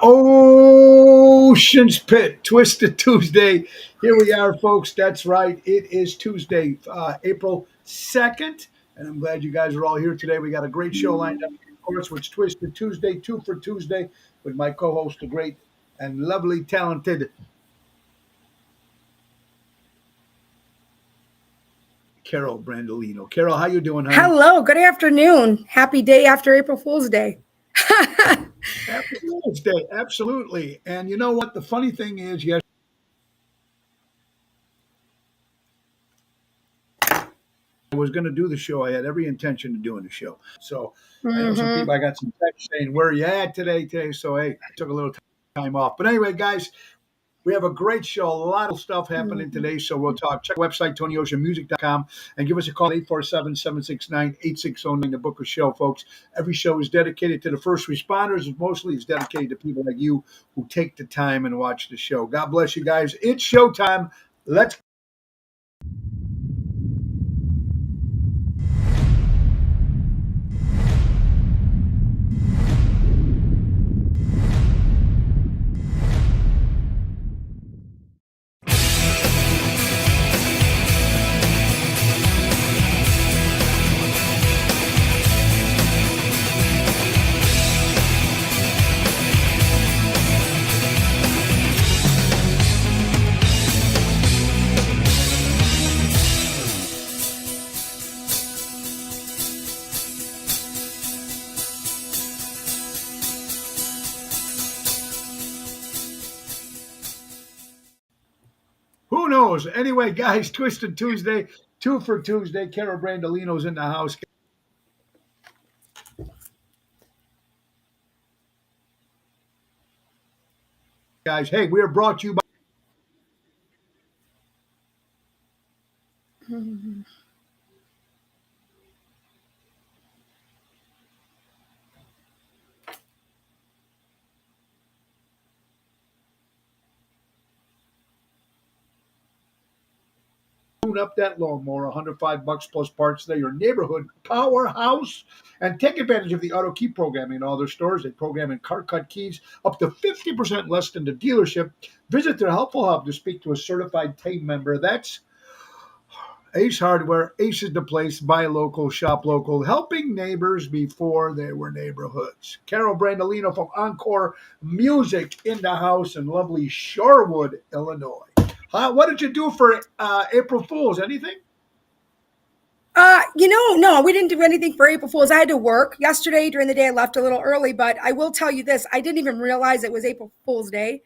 Ocean's Pit, Twisted Tuesday. Here we are, folks. That's right. It is Tuesday, April 2nd. And I'm glad you guys are all here today. We got a great show lined up, of course, with Twisted Tuesday, Two for Tuesday, with my co host, the great and lovely, talented Carol Brandolino. Carol, how you doing, honey? Hello, good afternoon. Happy day after April Fool's Day. Happy Fool's Day, absolutely. And you know what? The funny thing is, yes, I was going to do the show. I had every intention of doing the show. So I know some people, I got some text saying, where are you at today? So, hey, I took a little time off. But anyway, guys, we have a great show. A lot of stuff happening today. So we'll talk. Check our website, TonyOceanMusic.com, and give us a call, 847-769-8609 to book a show, folks. Every show is dedicated to the first responders. Mostly it's dedicated to people like you who take the time and watch the show. God bless you guys. It's showtime. Let's Who knows? Anyway, guys, Twisted Tuesday, Two for Tuesday. Carol Brandolino's in the house. Guys, hey, we are brought to you by Tune Up That Lawnmower, $105 plus parts. They're your neighborhood powerhouse. And take advantage of the auto key programming in all their stores. They program in car cut keys up to 50% less than the dealership. Visit their helpful hub to speak to a certified team member. That's Ace Hardware. Ace is the place. Buy local, shop local, helping neighbors before they were neighborhoods. Carol Brandolino from Encore Music in the house in lovely Shorewood, Illinois. What did you do for April Fool's? Anything? No, we didn't do anything for April Fool's. I had to work yesterday during the day. I left a little early, but I will tell you this. I didn't even realize it was April Fool's Day.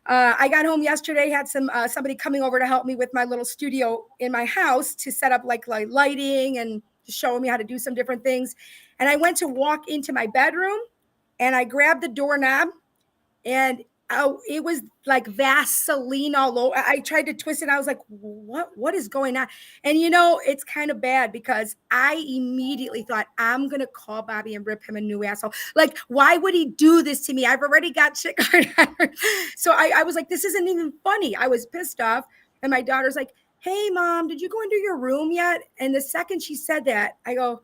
I got home yesterday, had somebody coming over to help me with my little studio in my house to set up like lighting and showing me how to do some different things. And I went to walk into my bedroom and I grabbed the doorknob and it was like Vaseline all over. I tried to twist it. I was like, what is going on? And it's kind of bad because I immediately thought I'm going to call Bobby and rip him a new asshole. Like, why would he do this to me? I've already got shit going on. So I was like, this isn't even funny. I was pissed off. And my daughter's like, hey mom, did you go into your room yet? And the second she said that, I go,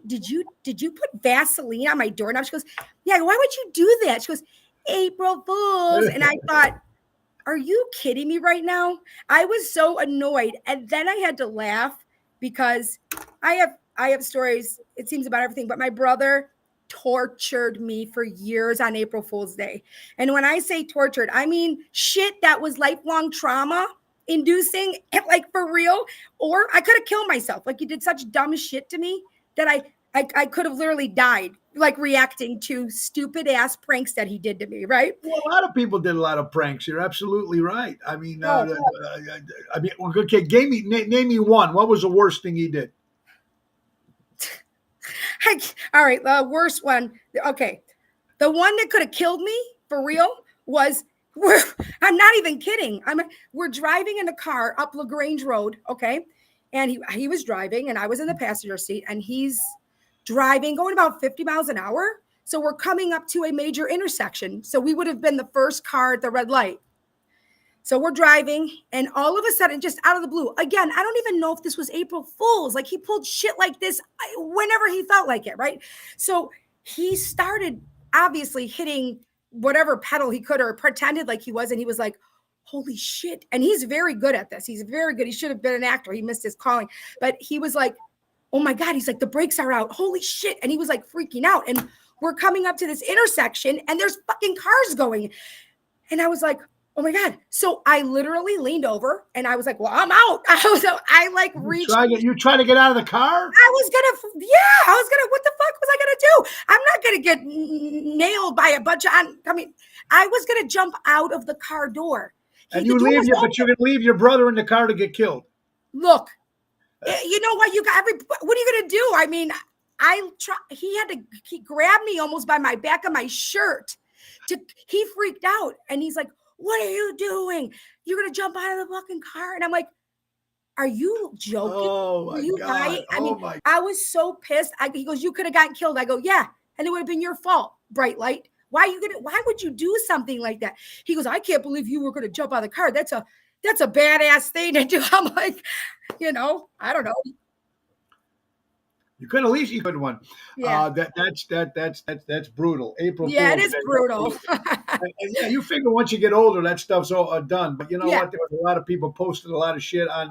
did you put Vaseline on my doorknob? She goes, yeah, why would you do that? She goes, April Fools. And I thought, are you kidding me right now? I was so annoyed. And then I had to laugh because I have stories, it seems, about everything, but my brother tortured me for years on April Fool's Day. And when I say tortured, I mean shit that was lifelong trauma inducing, like for real. Or I could have killed myself. Like, he did such dumb shit to me that I could have literally died, like reacting to stupid ass pranks that he did to me, right? Well, a lot of people did a lot of pranks. You're absolutely right. I mean, okay, name me one. What was the worst thing he did? All right, the worst one. Okay, the one that could have killed me for real was I'm not even kidding. We're driving in the car up LaGrange Road, okay, and he was driving, and I was in the passenger seat, and he's driving, going about 50 miles an hour. So we're coming up to a major intersection. So we would have been the first car at the red light. So we're driving, and all of a sudden, just out of the blue, again, I don't even know if this was April Fool's. Like, he pulled shit like this whenever he felt like it, right? So he started obviously hitting whatever pedal he could, or pretended like he was, and he was like, holy shit. And he's very good at this. He's very good. He should have been an actor. He missed his calling. But he was like, oh my God, he's like, the brakes are out. Holy shit. And he was like freaking out. And we're coming up to this intersection and there's fucking cars going. And I was like, oh my God. So I literally leaned over and I was like, well, I'm out. I like reached. You try to get out of the car? I was gonna, what the fuck was I gonna do? I'm not gonna get nailed by a bunch of, I was gonna jump out of the car door. And you're going to leave your brother in the car to get killed. Look, you know what? What are you going to do? I mean, he grabbed me almost by my back of my shirt. He freaked out and he's like, what are you doing? You're going to jump out of the fucking car. And I'm like, are you joking? Oh my God. I was so pissed. He goes, you could have gotten killed. I go, yeah. And it would have been your fault, bright light. Why would you do something like that? He goes, I can't believe you were going to jump out of the car. That's a badass thing to do. I'm like, I don't know. You could at least put one. Yeah. That's brutal. April. Yeah, it is brutal. and yeah, you figure once you get older, that stuff's all done. But you know what? There was a lot of people posted a lot of shit on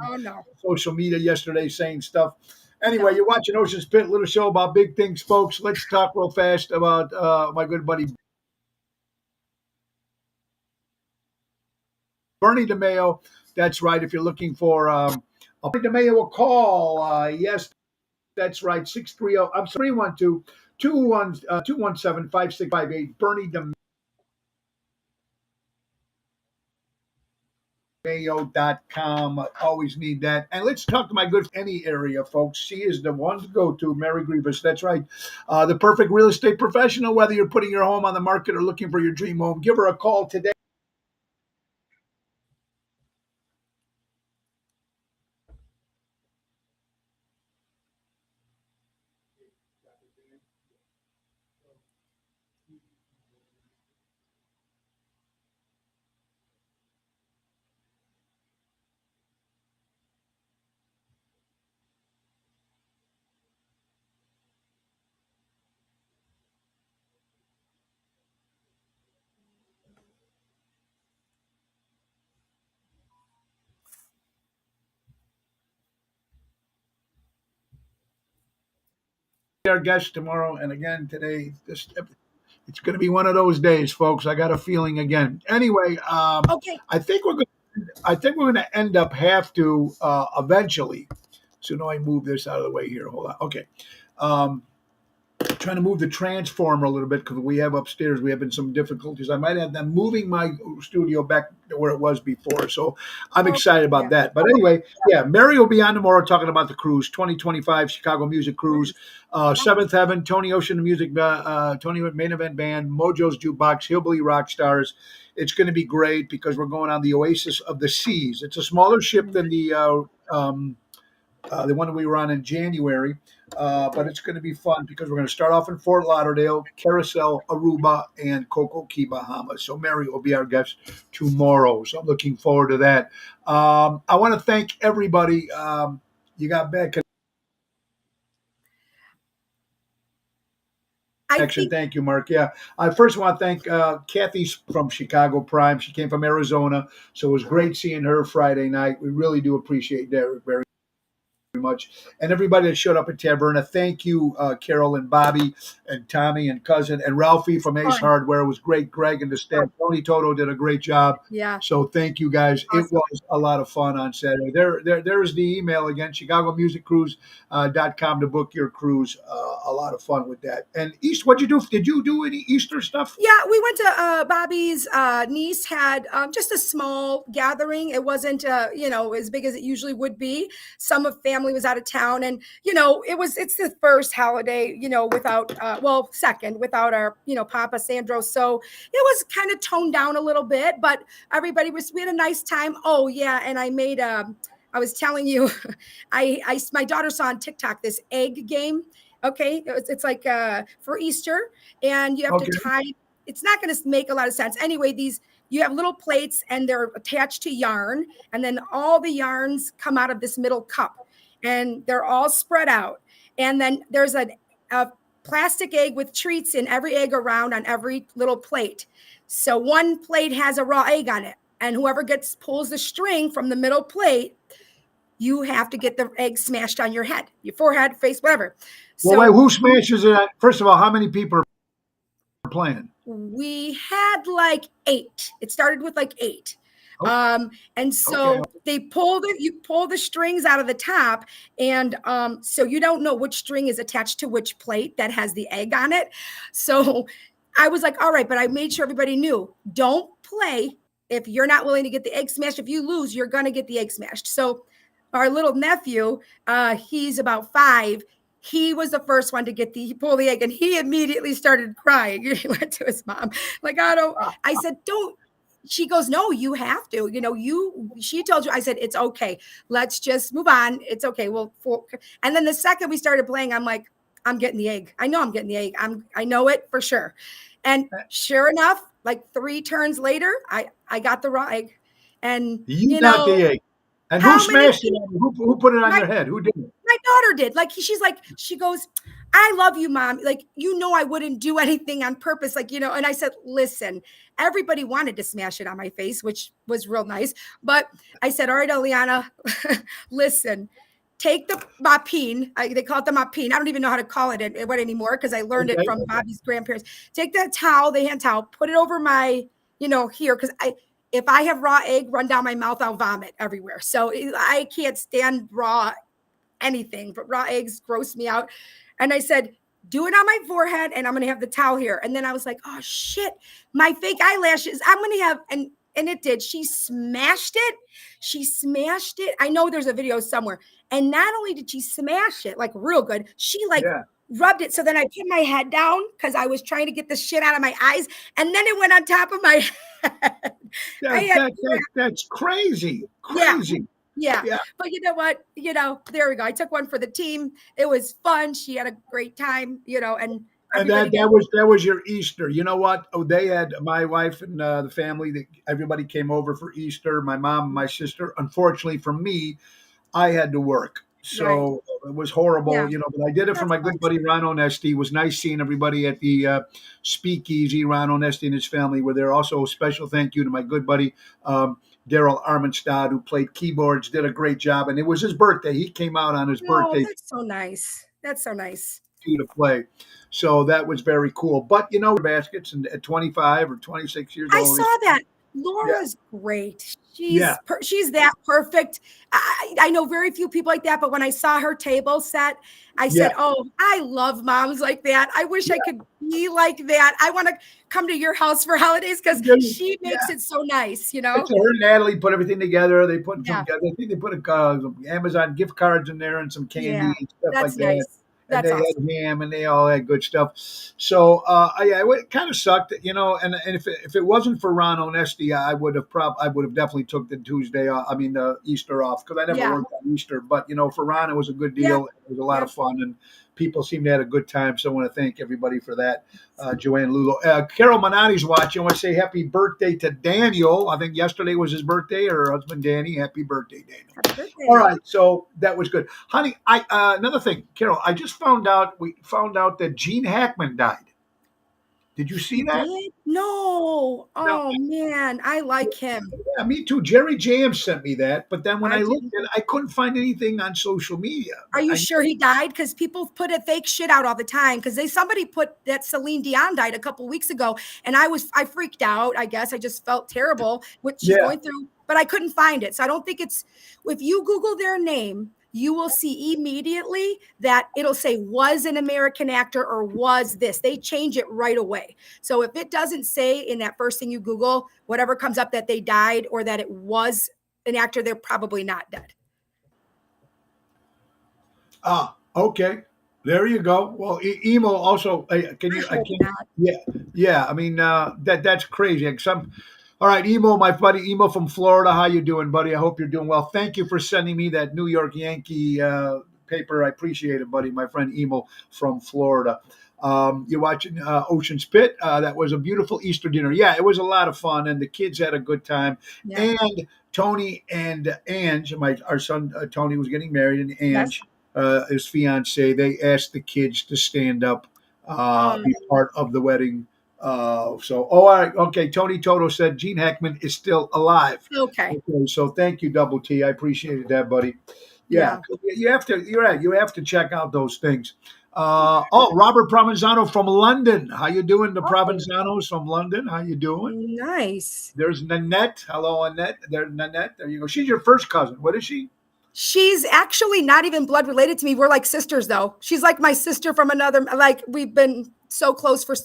social media yesterday saying stuff. Anyway, you're watching Ocean's Pit, little show about big things, folks. Let's talk real fast about my good buddy Bernie DeMayo. That's right. If you're looking for Bernie DeMayo, a call. Yes, that's right. 312 217 5658. Bernie DeMayo.com. Always need that. And let's talk to my good any area, folks. She is the one to go to, Mary Grievous. That's right. The perfect real estate professional, whether you're putting your home on the market or looking for your dream home. Give her a call today. Our guest tomorrow, and again today. It's going to be one of those days, folks. I got a feeling again. Anyway, okay. I think we're going to end up eventually. So now I move this out of the way here. Hold on. Okay. Trying to move the transformer a little bit because we have upstairs. We have been some difficulties. I might have them moving my studio back to where it was before. So I'm excited about that. But anyway, Mary will be on tomorrow talking about the cruise, 2025 Chicago Music Cruise, Seventh Heaven, Tony Ocean, the music, Tony Main Event Band, Mojo's Jukebox, Hillbilly Rock Stars. It's going to be great because we're going on the Oasis of the Seas. It's a smaller ship than the one we were on in January. But it's going to be fun because we're going to start off in Fort Lauderdale, Carousel, Aruba, and Coco Key, Bahamas. So Mary will be our guest tomorrow. So I'm looking forward to that. I want to thank everybody. You got back. Thank you, Mark. Yeah. I first want to thank Kathy from Chicago Prime. She came from Arizona. So it was great seeing her Friday night. We really do appreciate that very much. And everybody that showed up at Taberna, thank you, Carol and Bobby and Tommy and Cousin and Ralphie from Ace Hardware. It was great. Greg and the staff. Tony Toto did a great job. Yeah. So thank you guys. Awesome. It was a lot of fun on Saturday. There is the email again, ChicagoMusicCruise.com to book your cruise. A lot of fun with that. And what'd you do? Did you do any Easter stuff? Yeah, we went to Bobby's niece had just a small gathering. It wasn't as big as it usually would be. Some of family was out of town, and it's the first holiday second without our Papa Sandro, so it was kind of toned down a little bit, but we had a nice time. Oh yeah, and I made I was telling you, my daughter saw on TikTok this egg game. Okay, it's like for Easter, and you have to tie. It's not going to make a lot of sense anyway. You have little plates, and they're attached to yarn, and then all the yarns come out of this middle cup. And they're all spread out. And then there's a plastic egg with treats in every egg around on every little plate. So one plate has a raw egg on it, and whoever pulls the string from the middle plate, you have to get the egg smashed on your head, your forehead, face, whatever. Well, wait, who smashes it? First of all, how many people are playing? We had like 8. It started with like 8. And so you pull the strings out of the top, and so you don't know which string is attached to which plate that has the egg on it. So I was like, all right, but I made sure everybody knew, don't play if you're not willing to get the egg smashed. If you lose, you're gonna get the egg smashed. So our little nephew, he's about 5. He was the first one to pull the egg, and he immediately started crying. He went to his mom, like, I said, don't. She goes, no, you have to, she told you. I said, it's okay. Let's just move on. It's okay. And then the second we started playing, I'm like, I'm getting the egg. I know I'm getting the egg. I know it for sure. And sure enough, like 3 turns later, I got the raw egg. And you got the egg. And who smashed it? Who put it on your head? Who did it? My daughter did. Like, she goes, I love you, Mom. Like, I wouldn't do anything on purpose. Like, and I said, listen, everybody wanted to smash it on my face, which was real nice. But I said, all right, Eliana, listen, take the mapine. They call it the mapine. I don't even know how to call it anymore, because I learned it from Bobby's grandparents. Take that towel, the hand towel, put it over my, here, because if I have raw egg run down my mouth, I'll vomit everywhere. So I can't stand raw anything, but raw eggs gross me out. And I said, do it on my forehead, and I'm going to have the towel here. And then I was like, oh shit, my fake eyelashes, I'm going to have, and it did. She smashed it. I know there's a video somewhere. And not only did she smash it, like real good, she rubbed it. So then I put my head down because I was trying to get the shit out of my eyes. And then it went on top of my head. That's crazy. Yeah. But you know what? There we go. I took one for the team. It was fun. She had a great time, and that was your Easter. You know what? Oh, they had my wife and the family. Everybody came over for Easter. My mom and my sister. Unfortunately for me, I had to work. So it was horrible, but I did it for my good buddy Ron Onesti. It was nice seeing everybody at the speakeasy. Ron Onesti and his family were there. Also, a special thank you to my good buddy Daryl Armenstad, who played keyboards, did a great job. And it was his birthday. He came out on his birthday. That's so nice. To play. So that was very cool. But, baskets and at 25 or 26 years old. I saw that. Laura's great. She's that perfect. I know very few people like that, but when I saw her table set, I said, oh, I love moms like that. I wish I could be like that. I want to come to your house for holidays because she makes it so nice, So her and Natalie put everything together. They put together. I think they put some Amazon gift cards in there and some candy and stuff like that. And they had ham and they all had good stuff. So, it kind of sucked, and if it wasn't for Ron Onesti, I would have definitely took the Tuesday off. I mean, the Easter off, because I never worked on Easter. But, for Ron, it was a good deal. It was a lot of fun, and people seemed to have a good time. So I want to thank everybody for that. Joanne Lulo. Carol Manati's watching. I want to say happy birthday to Daniel. I think yesterday was his birthday, or her husband Danny. Happy birthday, Daniel. Happy birthday. All right, so that was good. Honey, another thing, Carol, we found out that Gene Hackman died. Did you see that? No. Oh, man. I like him. Yeah, me too. Jerry Jams sent me that. But then when I looked at it, I couldn't find anything on social media. Are you sure he died? Because people put a fake shit out all the time. Because somebody put that Celine Dion died a couple weeks ago. And I freaked out, I guess. I just felt terrible what she's going through. But I couldn't find it. So I don't think if you Google their name, you will see immediately that it'll say was an American actor or was this. They change it right away. So if it doesn't say in that first thing you Google, whatever comes up that they died or that it was an actor, they're probably not dead. Okay. There you go. Well, Emo also, can you? I can't. Yeah. I mean, that's crazy. All right, Emo, my buddy Emo from Florida. How you doing, buddy? I hope you're doing well. Thank you for sending me that New York Yankee paper. I appreciate it, buddy. My friend Emo from Florida. You're watching Ocean's Pit. That was a beautiful Easter dinner. Yeah, it was a lot of fun, and the kids had a good time. Yeah. And Tony and Ange, our son Tony was getting married, and Ange, his fiance, they asked the kids to stand up Oh, be part of the wedding. All right, okay. Tony Toto said Gene Hackman is still alive. okay. Okay, so thank you, Double T. I appreciated that, buddy. Yeah, Yeah. you have to. You're right. You have to check out those things. Robert Provenzano from London. How you doing? The Oh, Provenzanos from London. How you doing? nice. There's Nanette. Hello, Annette. There's Nanette. There you go. She's your first cousin. What is she? She's actually not even blood related to me. We're like sisters, though. She's like my sister from another. Like we've been so close for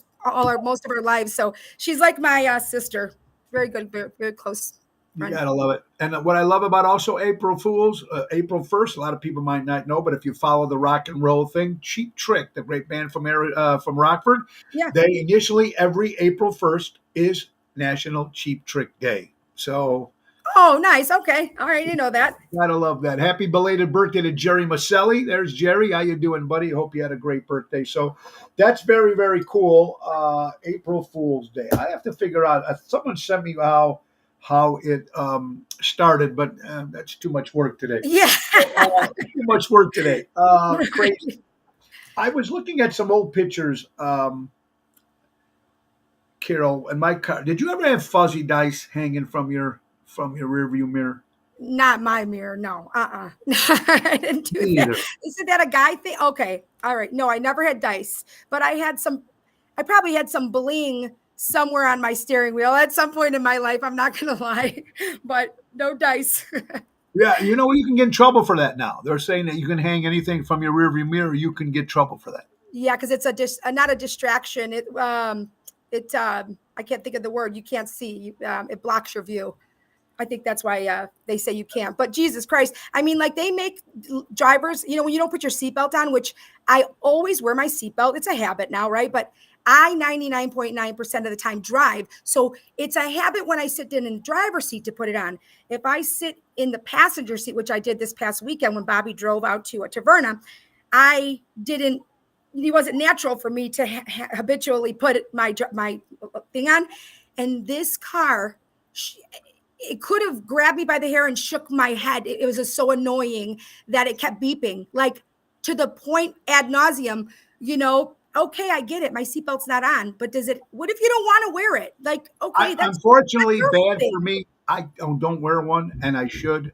most of our lives. So she's like my sister. Very good, very, very close You friend. gotta love it. And what I love about also April Fools, April 1st, a lot of people might not know, but if you follow the rock and roll thing, Cheap Trick, the great band from Rockford, Yeah. they initially every April 1st is National Cheap Trick Day. So Oh, nice. Okay. All right. I know that. gotta love that. Happy belated birthday to Jerry Maselli. There's Jerry. How you doing, buddy? Hope you had a great birthday. So that's very, very cool. April Fool's Day. I have to figure out. Someone sent me how it started, but that's too much work today. Yeah. Too much work today. Crazy. I was looking at some old pictures, Carol, in my car. Did you ever have fuzzy dice hanging from your rearview mirror? Not my mirror. No. I didn't do Me that. either. Isn't that a guy thing? Okay. All right. No, I never had dice, but I probably had some bling somewhere on my steering wheel at some point in my life. I'm not going to lie, but no dice. Yeah, you can get in trouble for that now. They're saying that you can hang anything from your rearview mirror. You can get trouble for that. Yeah. Cause it's not a distraction. I can't think of the word. You can't see, it blocks your view. I think that's why they say you can't. But Jesus Christ, I mean, like they make drivers, when you don't put your seatbelt on, which I always wear my seatbelt. It's a habit now, right? But I 99.9% of the time drive. So it's a habit when I sit in the driver's seat to put it on. If I sit in the passenger seat, which I did this past weekend when Bobby drove out to Taverna, it wasn't natural for me to habitually put my thing on. And this car, it could have grabbed me by the hair and shook my head. It was just so annoying that it kept beeping, like to the point ad nauseum, okay, I get it. My seatbelt's not on, but what if you don't want to wear it? Like, okay, that's Unfortunately your bad thing. for me. I don't wear one, and I should.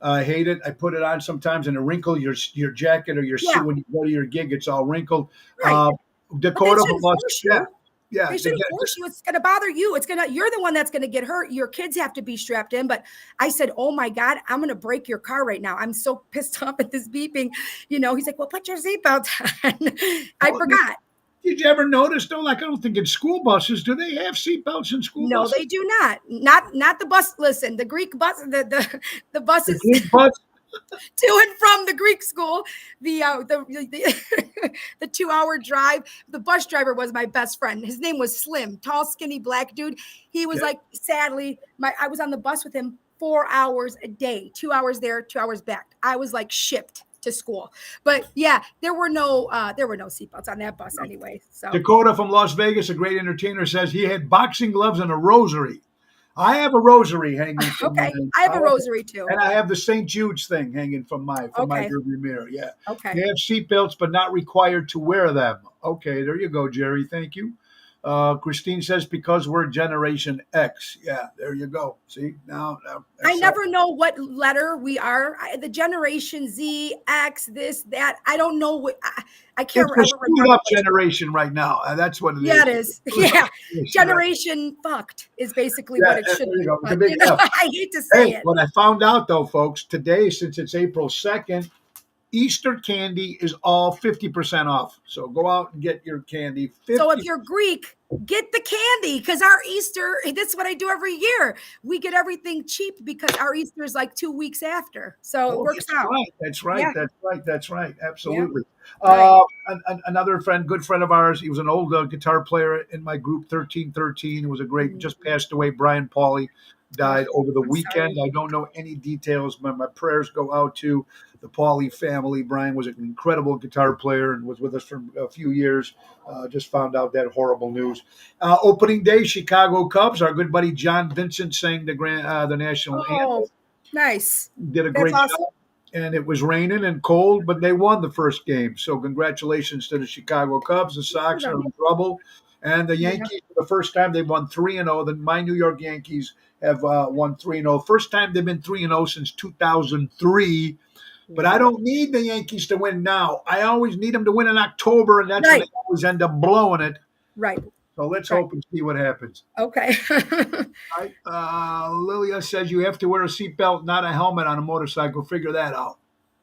I hate it. I put it on sometimes, and it wrinkle your jacket or your Yeah, suit when you go to your gig. It's all wrinkled. right. But they Dakota from shouldn't Los, force yeah, you. yeah. They shouldn't force you. It's going to bother you. You're the one that's going to get hurt. Your kids have to be strapped in. But I said, oh my God, I'm going to break your car right now. I'm so pissed off at this beeping. He's like, well, put your seatbelt on. I forgot. Did you ever notice though? Like, I don't think in school buses do they have seatbelts in school No, buses? they do not. Not the bus. Listen, the Greek bus, the buses The Greek bus? to and from the Greek school, the 2-hour drive. The bus driver was my best friend. His name was Slim, tall, skinny, black dude. He was like, sadly, I was on the bus with him 4 hours a day, 2 hours there, 2 hours back. I was like shipped to school. But yeah, there were no seatbelts on that bus anyway. So Dakota from Las Vegas, a great entertainer, says he had boxing gloves and a rosary. I have a rosary hanging from okay, mine. I have a rosary too. And I have the St. Jude's thing hanging from my Okay. rearview mirror. Yeah. Okay. They have seatbelts, but not required to wear them. Okay, there you go, Jerry. Thank you. Christine says because we're Generation X. Yeah, there you go. See now. I never know what letter we are. The Generation Z, X, this, that. I don't know what. I can't It's a remember. screwed up generation right now. That's what it is. Yeah, it is. Yeah, Yes, Generation fucked is basically yeah, what it should there you be. go. It's a But, big F. I hate to say Hey, it. what I found out though, folks, today, since it's April 2nd, Easter candy is all 50% off. So go out and get your candy. 50. So if you're Greek, get the candy because our Easter, that's what I do every year. We get everything cheap because our Easter is like 2 weeks after. So it works out. Right. That's right. Yeah. That's right. Absolutely. Right. Another good friend of ours, he was an old guitar player in my group, 1313. It was a great, just passed away. Brian Pauly died over the weekend. Sorry. I don't know any details, but my prayers go out to the Pauly family. Brian was an incredible guitar player and was with us for a few years. Just found out that horrible news. Opening day, Chicago Cubs. Our good buddy John Vincent sang the national anthem. Oh, nice. Did a That's great awesome. job. and it was raining and cold, but they won the first game. So congratulations to the Chicago Cubs. The Sox are in trouble, and the Yeah. Yankees for the first time they've won 3-0. Then my New York Yankees have won 3-0. First time they've been 3-0 since 2003. But I don't need the Yankees to win now. I always need them to win in October, and that's when Right. they always end up blowing it. Right. So let's Right. hope and see what happens. Okay. Right. Lilia says you have to wear a seatbelt, not a helmet on a motorcycle. Figure that out.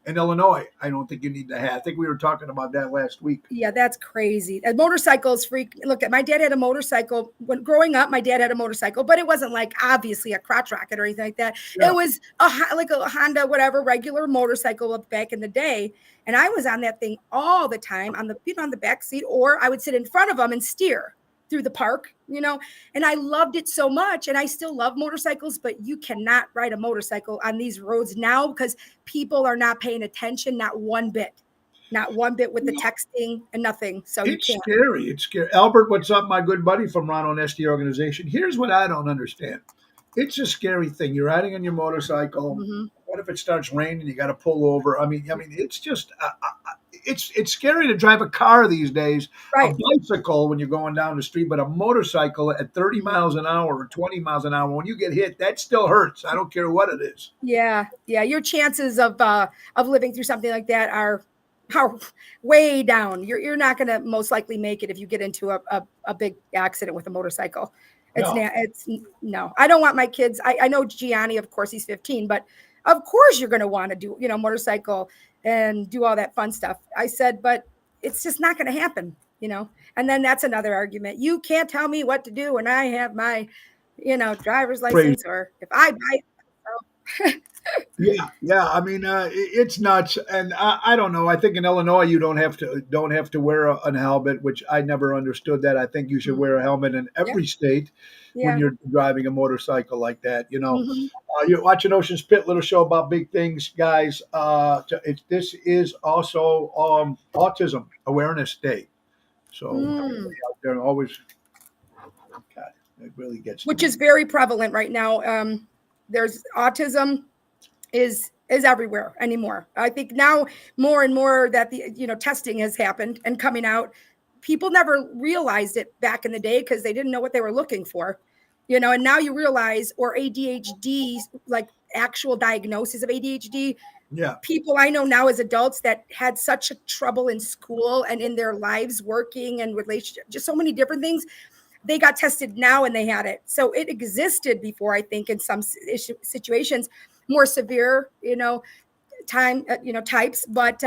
In Illinois, I don't think you need to have. I think we were talking about that last week. Yeah, that's crazy. And motorcycles freak. Look, at my dad had a motorcycle when growing up. My dad had a motorcycle, but it wasn't like obviously a crotch rocket or anything like that. Yeah. It was like a Honda, whatever, regular motorcycle back in the day. And I was on that thing all the time on the on the back seat, or I would sit in front of them and steer through the park, and I loved it so much. And I still love motorcycles, but you cannot ride a motorcycle on these roads now because people are not paying attention, not one bit with the texting and nothing. So you It's can't. scary. It's scary. Albert, what's up, my good buddy from Ronald Nesty organization? Here's what I don't understand. It's a scary thing. You're riding on your motorcycle. Mm-hmm. What if it starts raining? You got to pull over. I mean, it's just it's scary to drive a car these days. Right. A bicycle when you're going down the street, but a motorcycle at 30 miles an hour or 20 miles an hour, when you get hit, that still hurts. I don't care what it is. Yeah. Your chances of living through something like that are way down. You're not going to most likely make it if you get into a big accident with a motorcycle. No. I don't want my kids. I know Gianni, of course, he's 15, but of course you're going to want to do, motorcycle and do all that fun stuff. I said, but it's just not going to happen, and then that's another argument. You can't tell me what to do when I have my, driver's license, or if I buy. Yeah. I mean, it's nuts, and I don't know. I think in Illinois you don't have to wear a helmet, which I never understood that. I think you should wear a helmet in every state when you're driving a motorcycle like that. You're watching Ocean's Pit, little show about big things, guys. This is also Autism Awareness Day, so everybody out there always. God, it really gets. Which is very prevalent right now. There's autism is everywhere anymore. I think now more and more that the testing has happened and coming out. People never realized it back in the day because they didn't know what they were looking for, and now you realize, or ADHD, like actual diagnosis of ADHD. Yeah. People I know now as adults that had such a trouble in school and in their lives, working and relationship, just so many different things. They got tested now and they had it. So it existed before, I think, in some situations, more severe, types, but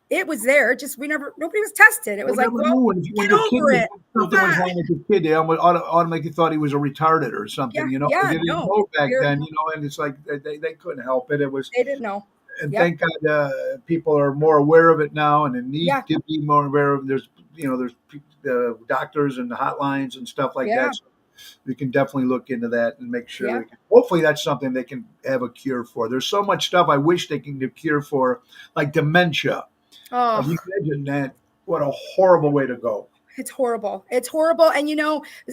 it was there. Just nobody was tested. It was like, well, when get your over kid it. something was wrong with your kid, they automatically thought he was a retarded or something, Yeah, They didn't no. know back then, and it's like they couldn't help it. It was They didn't know. And thank God people are more aware of it now, and it needs to be more aware of. There's doctors and the hotlines and stuff like that. So we can definitely look into that and make sure. Hopefully, that's something they can have a cure for. There's so much stuff I wish they can get a cure for, like dementia. Oh, you imagine that? What a horrible way to go. It's horrible. And,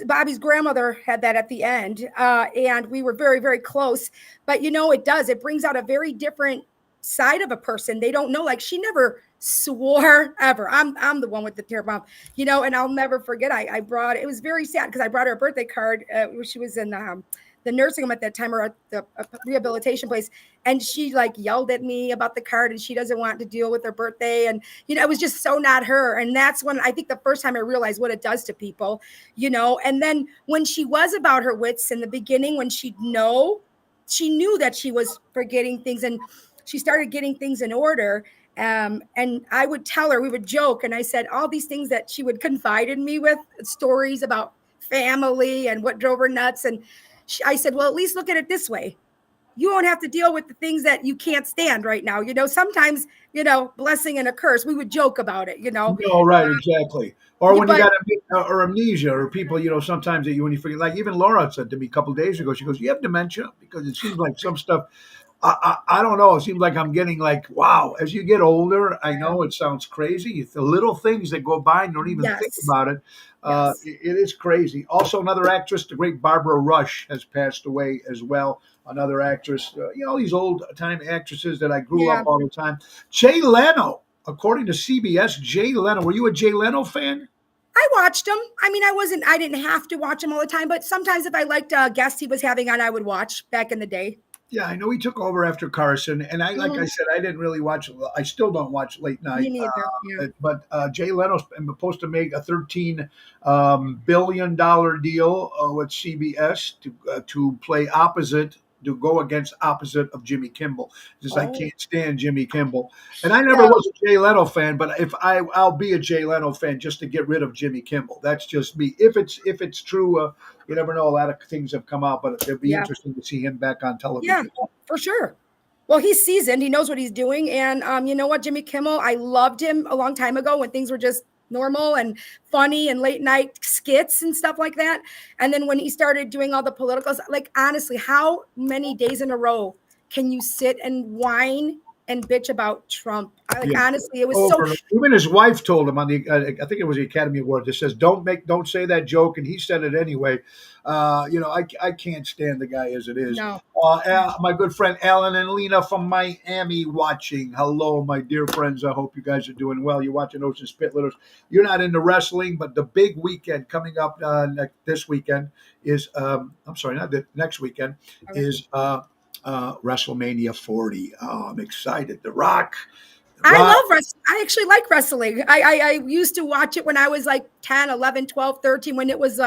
Bobby's grandmother had that at the end, and we were very, very close. But, it brings out a very different side of a person. They don't know, like, she never swore ever. I'm the one with the tear bump, and I'll never forget. It was very sad because I brought her a birthday card when she was in the nursing home at that time, or at the rehabilitation place. And she like yelled at me about the card, and she doesn't want to deal with her birthday. And, it was just so not her. And that's when I think the first time I realized what it does to people, and then when she was about her wits in the beginning, when she knew that she was forgetting things, and she started getting things in order. And I would tell her, we would joke. And I said, all these things that she would confide in me with, stories about family and what drove her nuts. And I said, well, at least look at it this way. You won't have to deal with the things that you can't stand right now. Sometimes, blessing and a curse, we would joke about it, No, right, exactly. Or when you got or amnesia, or people, sometimes when you forget, like even Laura said to me a couple of days ago, she goes, you have dementia? Because it seems like some stuff I don't know. It seems like I'm getting like, wow. As you get older, I know it sounds crazy. It's the little things that go by and don't even think Yes. about it. Yes. It is crazy. Also, another actress, the great Barbara Rush, has passed away as well. Another actress, these old time actresses that I grew up Yeah. all the time. Jay Leno, according to CBS, Jay Leno. Were you a Jay Leno fan? I watched him. I mean, I didn't have to watch him all the time, but sometimes if I liked a guest he was having on, I would watch back in the day. Yeah, I know he took over after Carson, and like I Mhm. said, I didn't really watch. I still don't watch late Me night. neither. Yeah. But Jay Leno's supposed to make a $13 billion deal with CBS to play opposite, to go against opposite of Jimmy Kimmel. Just I Oh, can't stand Jimmy Kimmel, and I never yeah. was a Jay Leno fan. But if I'll be a Jay Leno fan just to get rid of Jimmy Kimmel. That's just me. If it's true, you never know. A lot of things have come out, but it'd be Yeah. interesting to see him back on Yeah. television. For sure. Well, he's seasoned. He knows what he's doing. And you know what, Jimmy Kimmel, I loved him a long time ago when things were just normal and funny and late night skits and stuff like that. And then when he started doing all the politicals, like honestly, how many days in a row can you sit and whine and bitch about Trump? Like Yeah, honestly, it was so over. Even his wife told him on the, I think it was the Academy Award. That says, don't say that joke," and he said it anyway. I can't stand the guy as it is. no. My good friend Alan and Lena from Miami watching. Hello, my dear friends. I hope you guys are doing well. You're watching Ocean Spitlitters. You're not into wrestling, but the big weekend coming up this weekend is, I'm sorry, not the next weekend, Okay. is WrestleMania 40. Oh, I'm excited. The Rock. I Rock. love wrestling. I actually like wrestling. I used to watch it when I was like 10, 11, 12, 13. When it was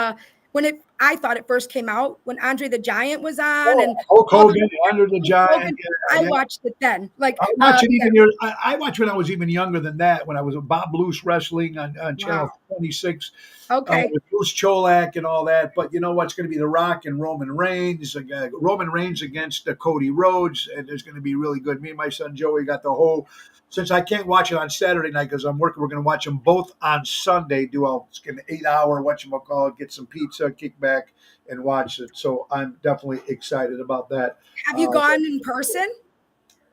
I thought it first came out when Andre the Giant was on Oh, and Hulk all the Hogan, Under the Hulk Giant. Hogan. Yeah, I yeah. watched it then. Like I watched it yeah, even here. I watched when I was even younger than that. When I was with Bob Loose Wrestling on wow. Channel 26 Okay. with Bruce Cholak and all that. But you know what's going to be The Rock and Roman Reigns. Roman Reigns against Cody Rhodes, and there's going to be really good. Me and my son Joey got the whole. Since I can't watch it on Saturday night because I'm working, we're going to watch them both on Sunday. Do a 8 hour whatchamacallit, get some pizza, kick back, and watch it. So I'm definitely excited about that. Have you Uh, gone in person?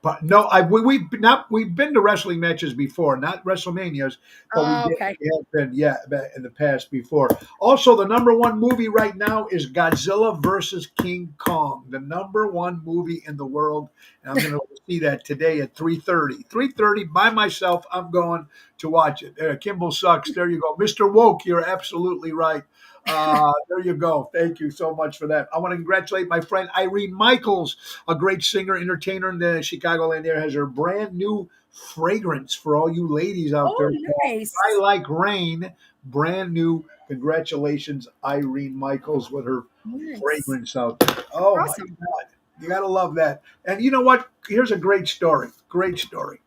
but no, we've been to wrestling matches before, not WrestleManias, but Oh, okay. we have been, yeah, in the past before. Also, the number one movie right now is Godzilla versus King Kong, the number one movie in the world. And I'm going to see that today at 3:30. 3:30 by myself. I'm going to watch it. Kimball sucks. There you go, Mr. Woke. You're absolutely right. There you go. Thank you so much for that. I want to congratulate my friend Irene Michaels, a great singer, entertainer in the Chicagoland area, has her brand new fragrance for all you ladies out Oh, there. I nice. Like Rain, brand new. Congratulations, Irene Michaels, with her Nice. fragrance out there. Oh my Awesome. God. You got to love that. And you know what? Here's a great story. Great story.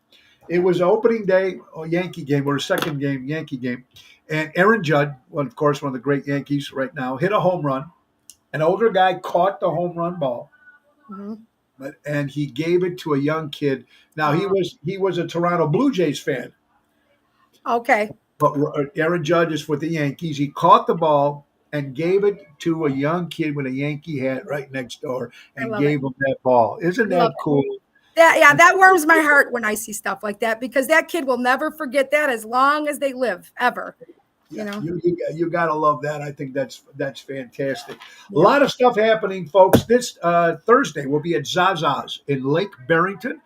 It was opening day, a Yankee game, or a second game, Yankee game. And Aaron Judd, of course, one of the great Yankees right now, hit a home run. An older guy caught the home run ball, Mhm. and he gave it to a young kid. Now he Oh, was a Toronto Blue Jays fan, okay. but Aaron Judge is with the Yankees. He caught the ball and gave it to a young kid with a Yankee hat right next door, I and love it. gave him that ball. Isn't I love that it. cool? That warms my heart when I see stuff like that because that kid will never forget that as long as they live, ever. You Yeah, know? you gotta love that. I think that's fantastic. A Yeah. lot of stuff happening, folks. This Thursday we'll be at Zaza's in Lake Barrington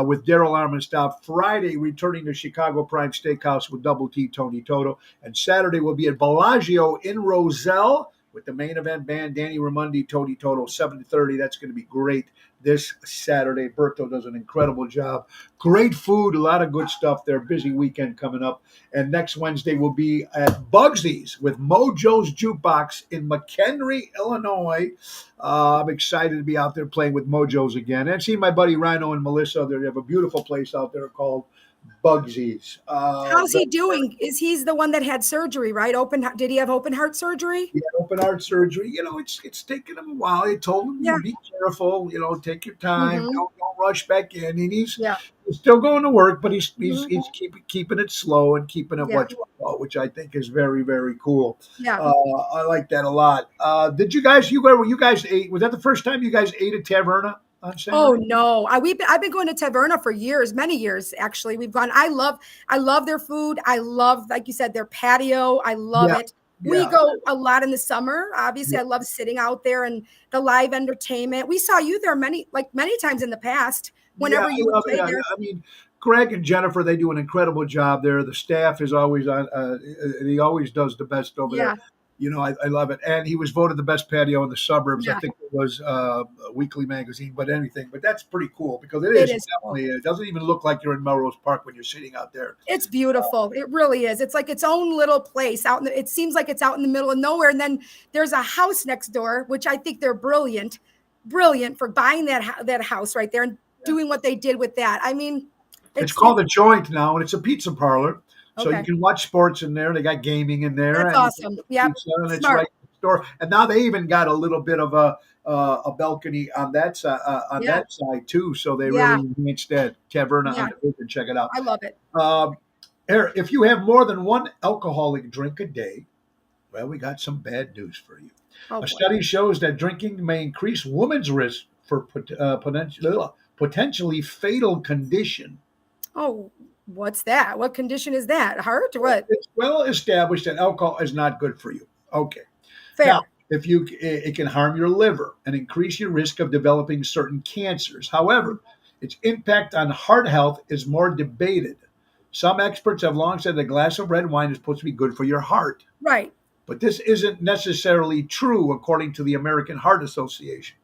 with Daryl Armenstadt. Friday, returning to Chicago Prime Steakhouse with Double T Tony Toto, and Saturday we'll be at Bellagio in Roselle with the main event band Danny Ramundi, Tony Toto, 7:30. That's going to be great this Saturday. Berto does an incredible job. Great food, a lot of good stuff there. Busy weekend coming up. And next Wednesday we'll be at Bugsy's with Mojo's Jukebox in McHenry, Illinois. I'm excited to be out there playing with Mojo's again. And see my buddy Rhino and Melissa. They have a beautiful place out there called Bugsy's. How's he doing? Is he's the one that had surgery, right? Did he have open heart surgery? He had open heart surgery. It's taken him a while. They told him, Yeah. be careful. Take your time. Hmm. Don't rush back in. And he's Yeah. still going to work, but Mhm. he's keeping it slow and keeping it Yeah. which I think is very, very cool. Yeah. I like that a lot. Did you guys ate? Was that the first time you guys ate at Taverna? on Oh Saturday? no, I've been going to Taverna for years, many years actually. We've gone. I love their food. I love, like you said, their patio. I love Yeah, it. We yeah, go a lot in the summer. Obviously, yeah, I love sitting out there and the live entertainment. We saw you there many times in the past. yeah. Whenever I you would love it. play there, I mean, Greg and Jennifer, they do an incredible job there. The staff is always on. He always does the best over there. yeah, I love it. And he was voted the best patio in the suburbs. I yeah, think it was a weekly magazine, but anything. But that's pretty cool because it it is is cool. definitely. It doesn't even look like you're in Melrose Park when you're sitting out there. It's beautiful. It really is. It's like its own little place out in it seems like it's out in the middle of nowhere. And then there's a house next door, which I think they're brilliant, brilliant for buying that house right there and Yeah. doing what they did with that. I mean, It's it's called the Joint now, and it's a pizza parlor. So you okay. can watch sports in there. They got gaming in there, That's and you can awesome. get Yep. pizza, and it's Smart. right next door. And now they even got a little bit of a balcony on that side Yeah. too. So they Yeah. really enhanced that Taverna Yeah. on the Vision. Check it out. I love it. Um, Eric, if you have more than one alcoholic drink a day, well, we got some bad news for you. Oh A boy. study shows that drinking may increase women's risk for potentially fatal condition. Oh, what's that? What condition is that? Heart or what? It's well established that alcohol is not good for you. Okay. Now, Fair. if you it can harm your liver and increase your risk of developing certain cancers. However, its impact on heart health is more debated. Some experts have long said a glass of red wine is supposed to be good for your heart, Right. but this isn't necessarily true according to the American Heart Association.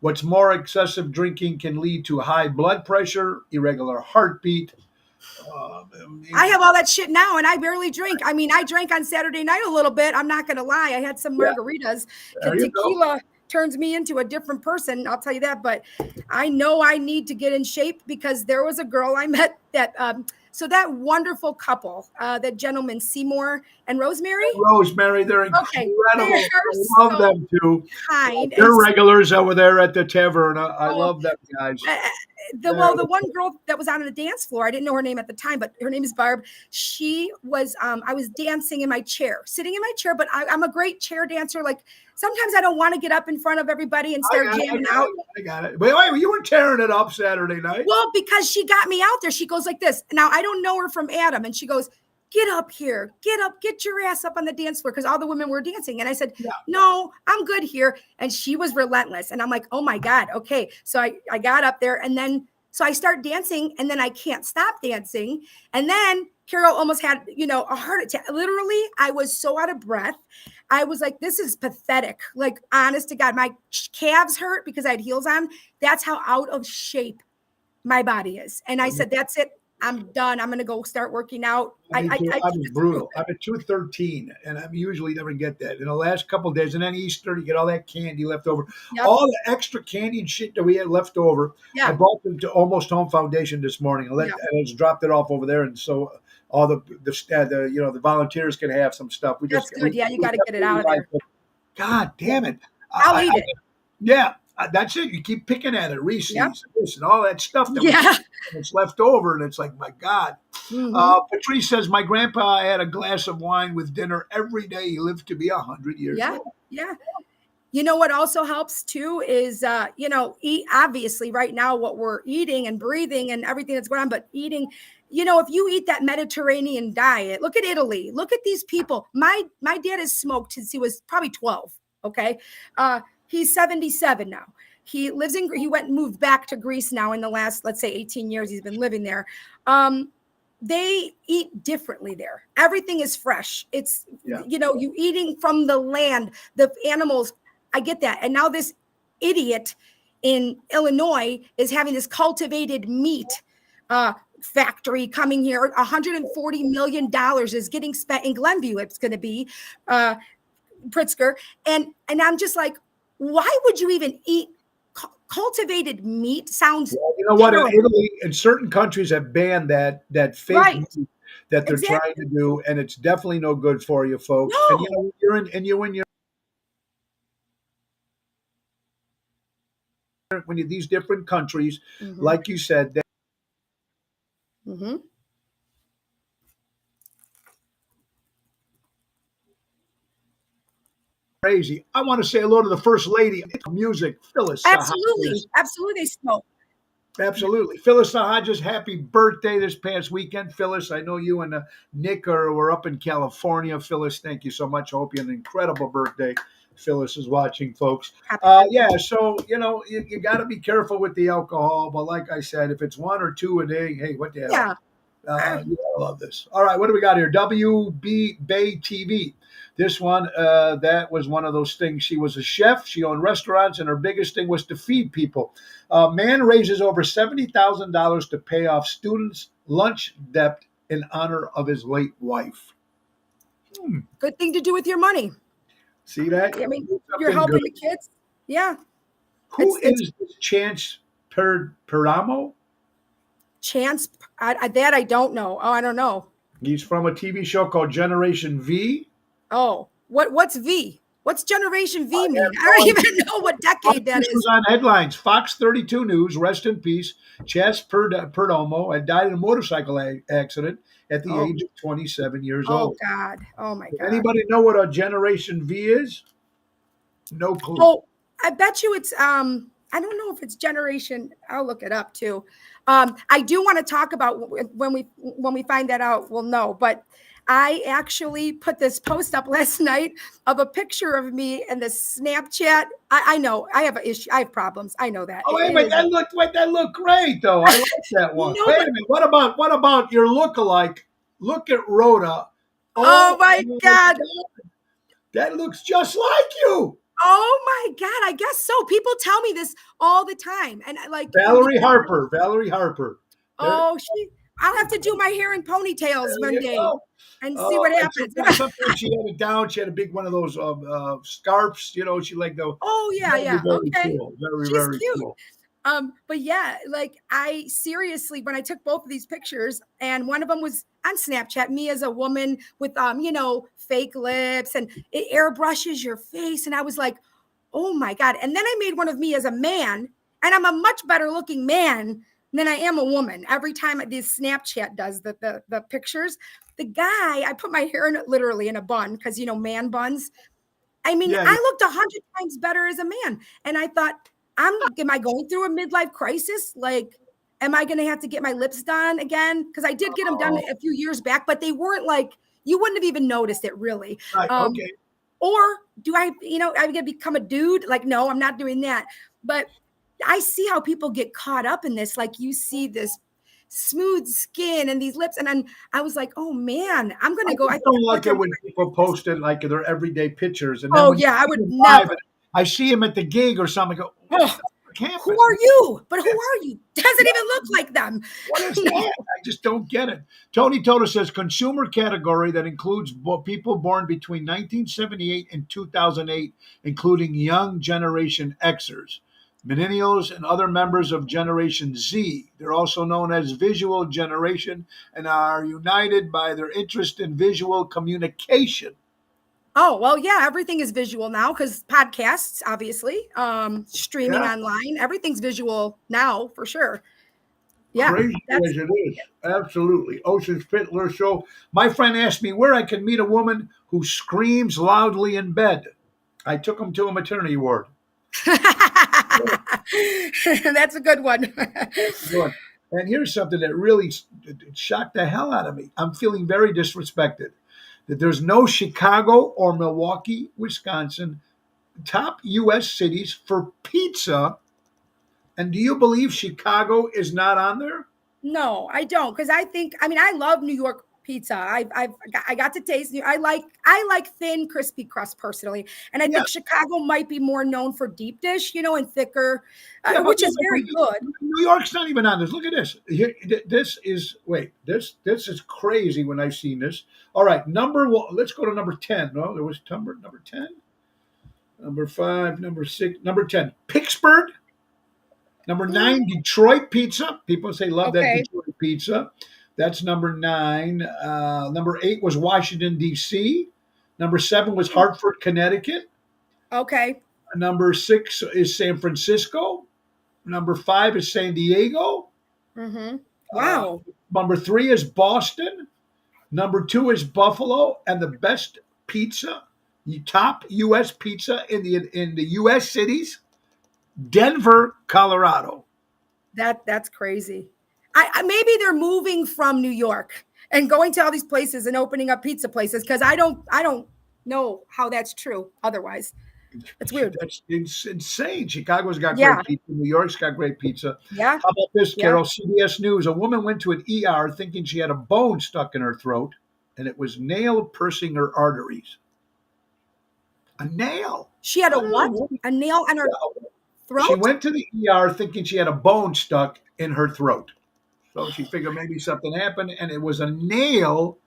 What's more, excessive drinking can lead to high blood pressure, irregular heartbeat. I have all that shit now and I barely drink. I mean, I drank on Saturday night a little bit. I'm not going to lie. I had some Yeah, margaritas. there you go. Tequila turns me into a different person. I'll tell you that. But I know I need to get in shape because there was a girl I met so that wonderful couple, that gentleman, Seymour and Rosemary. Rosemary, they're Okay. incredible. They are I love so them too. kind. They're And regulars over there at the Taverna. I so, love them guys. uh, the one girl that was on the dance floor, I didn't know her name at the time, but her name is Barb. She was I was dancing in my chair, sitting in my chair, but I'm a great chair dancer. Like sometimes I don't want to get up in front of everybody and start jamming out. I got it. Wait, you were tearing it up Saturday night. Well, because she got me out there. She goes like this. Now I don't know her from Adam, and she goes, "Get up here, get up, get your ass up on the dance floor," because all the women were dancing. And I said, Yeah. "No, I'm good here." And she was relentless. And I'm like, "Oh my God, okay." So I got up there, and then so I start dancing, and then I can't stop dancing. And then Carol almost had, a heart attack. Literally, I was so out of breath. I was like, "This is pathetic." Like, honest to God, my calves hurt because I had heels on. That's how out of shape my body is. And I said, "That's it. I'm done. I'm going to go start working out." I mean, I was it's brutal. I'm at 213, and I usually never get that. In the last couple of days, and then Easter, you get all that candy left over. Yep. All the extra candy and shit that we had left over, Yeah. I bought them to Almost Home Foundation this morning. And I just dropped it off over there, and so all the volunteers can have some stuff. That's good. Yeah, you got to get it out of there. God damn it! I'll eat it. Yeah, that's it. You keep picking at it, Reese's, Yep. this, and all that stuff that's left over, and it's like, my God. Mhm. Patrice says, my grandpa had a glass of wine with dinner every day. He lived to be 100 years Yeah. old. Yeah. You know what also helps too is, eat obviously right now what we're eating and breathing and everything that's going on, but eating, if you eat that Mediterranean diet, look at Italy, look at these people. My dad has smoked since he was probably 12. Okay. He's 77 now. He went and moved back to Greece now in the last, let's say 18 years. He's been living there. They eat differently there. Everything is fresh. It's, you eating from the land, the animals. I get that. And now this idiot in Illinois is having this cultivated meat factory coming here. $140 million is getting spent in Glenview. It's going to be Pritzker. And I'm just like, why would you even eat cultivated meat? Sounds you know what? In terrible. Italy, in certain countries have banned that fake Right. meat that they're Exactly. trying to do, and it's definitely no good for you, folks. No. And when you're these different countries, Mhm. like you said, Mhm. crazy. I want to say hello to the First Lady of Music, Phyllis Sahajas. Absolutely, Smoke. Absolutely. Phyllis Sahajas, happy birthday this past weekend. Phyllis, I know you and Nick were up in California. Phyllis, thank you so much. I hope you had an incredible birthday. Phyllis is watching, folks. Yeah, so, you got to be careful with the alcohol. But like I said, if it's 1 or 2 a day, hey, what the hell? Yeah. You gotta love this. All right, what do we got here? WB Bay TV. This one, that was one of those things. She was a chef. She owned restaurants, and her biggest thing was to feed people. Man raises over $70,000 to pay off students' lunch debt in honor of his late wife. Good thing to do with your money. See that? I mean, you're helping the kids. Yeah. Who is this Chance Peramo? Chance, that I don't know. Oh, I don't know. He's from a TV show called Generation V. Oh, what's V? What's Generation V mean? I don't even know what decade that This is. was on headlines. Fox 32 News, rest in peace. Chance Perdomo had died in a motorcycle accident at the age of 27 years old. Oh, God. Oh, my God. Anybody know what a Generation V is? No clue. Oh, I bet you it's, I don't know if it's Generation. I'll look it up, too. I do want to talk about when we find that out, we'll know. But I actually put this post up last night of a picture of me and the Snapchat. I know I have an issue. I have problems. I know that. Oh, wait a minute. That looked great, though. I like that one. No, wait a minute. What about your lookalike? Look at Rhoda. Oh my God. That looks just like you. Oh my God. I guess so. People tell me this all the time. And like Valerie Harper. Oh, I'll have to do my hair in ponytails one day and see what happens. Sometimes she had it down. She had a big one of those scarves. She like the. Oh yeah. Okay. Cool. Very, She's very cute. cool. But yeah, like I seriously, when I took both of these pictures, and one of them was on Snapchat, me as a woman with fake lips, and it airbrushes your face, and I was like, oh my God. And then I made one of me as a man, and I'm a much better looking man than I am a woman. Every time this Snapchat does the pictures, the guy, I put my hair literally in a bun because man buns. I mean, I looked 100 times better as a man, and I thought, am I going through a midlife crisis? Like, am I going to have to get my lips done again? Because I did get them done a few years back, but they weren't like, you wouldn't have even noticed it really. Right, okay. Or do I'm going to become a dude? Like, no, I'm not doing that. But I see how people get caught up in this. Like you see this smooth skin and these lips. And then I was like, oh man, I'm going to go. I don't like it when people post it like their everyday pictures. And then I would never. I see him at the gig or something. I go, who are you? But who are you? Doesn't even look like them. What is that? I just don't get it. Tony Toto says consumer category that includes people born between 1978 and 2008, including young Generation Xers, millennials, and other members of Generation Z. They're also known as visual generation and are united by their interest in visual communication. Oh, well, yeah, everything is visual now because podcasts, obviously, streaming online, everything's visual now for sure. Yeah. Crazy as it is. Absolutely. Ocean Spitler Show. My friend asked me where I can meet a woman who screams loudly in bed. I took him to a maternity ward. That's a good one. Good. And here's something that really shocked the hell out of me. I'm feeling very disrespected. That there's no Chicago or Milwaukee, Wisconsin, top U.S. cities for pizza. And do you believe Chicago is not on there? No, I don't. Because I love New York pizza. I got to taste. I like thin, crispy crust personally. And I think Chicago might be more known for deep dish, and thicker, which is very good. New York's not even on this. Look at this. This is crazy when I've seen this. All right, number one. Let's go to number 10. No, there was number 10, number 5, number 6, number 10. Pittsburgh. Number 9, Detroit pizza. People say love that Detroit pizza. That's number 9. Number 8 was Washington, D.C. Number 7 was Hartford, Connecticut. Okay. Number 6 is San Francisco. Number 5 is San Diego. Mm-hmm. Wow. Number 3 is Boston. Number 2 is Buffalo. And the best pizza top U.S. pizza in the U.S. cities, Denver, Colorado. That's crazy. I maybe they're moving from New York and going to all these places and opening up pizza places because I don't know how that's true otherwise. It's weird. It's insane. Chicago's got Yeah. great pizza. New York's got great pizza. Yeah. How about this, Yeah. Carol? CBS News. A woman went to an ER thinking she had a bone stuck in her throat, and it was nail piercing her arteries. A nail. She had a what? A nail on her throat? She went to the ER thinking she had a bone stuck in her throat. So she figured maybe something happened, and it was a nail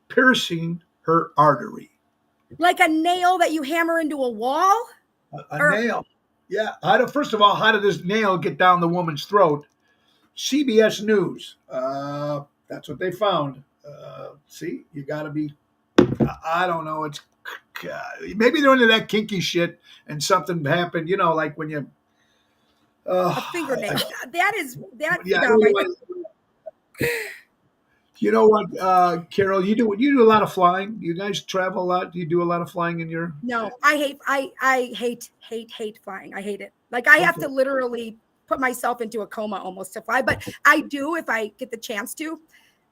piercing her artery. Like a nail that you hammer into a wall? A nail. Yeah. First of all, how did this nail get down the woman's throat? CBS News. That's what they found. See, you got to be. I don't know. It's maybe they're into that kinky shit, and something happened. You know, like when you. A fingernail. That. Yeah. You know what, Carol? You do a lot of flying. You guys travel a lot. Do you do a lot of flying in your? No, I hate flying. I hate it. Like I have to literally put myself into a coma almost to fly, but I do if I get the chance to.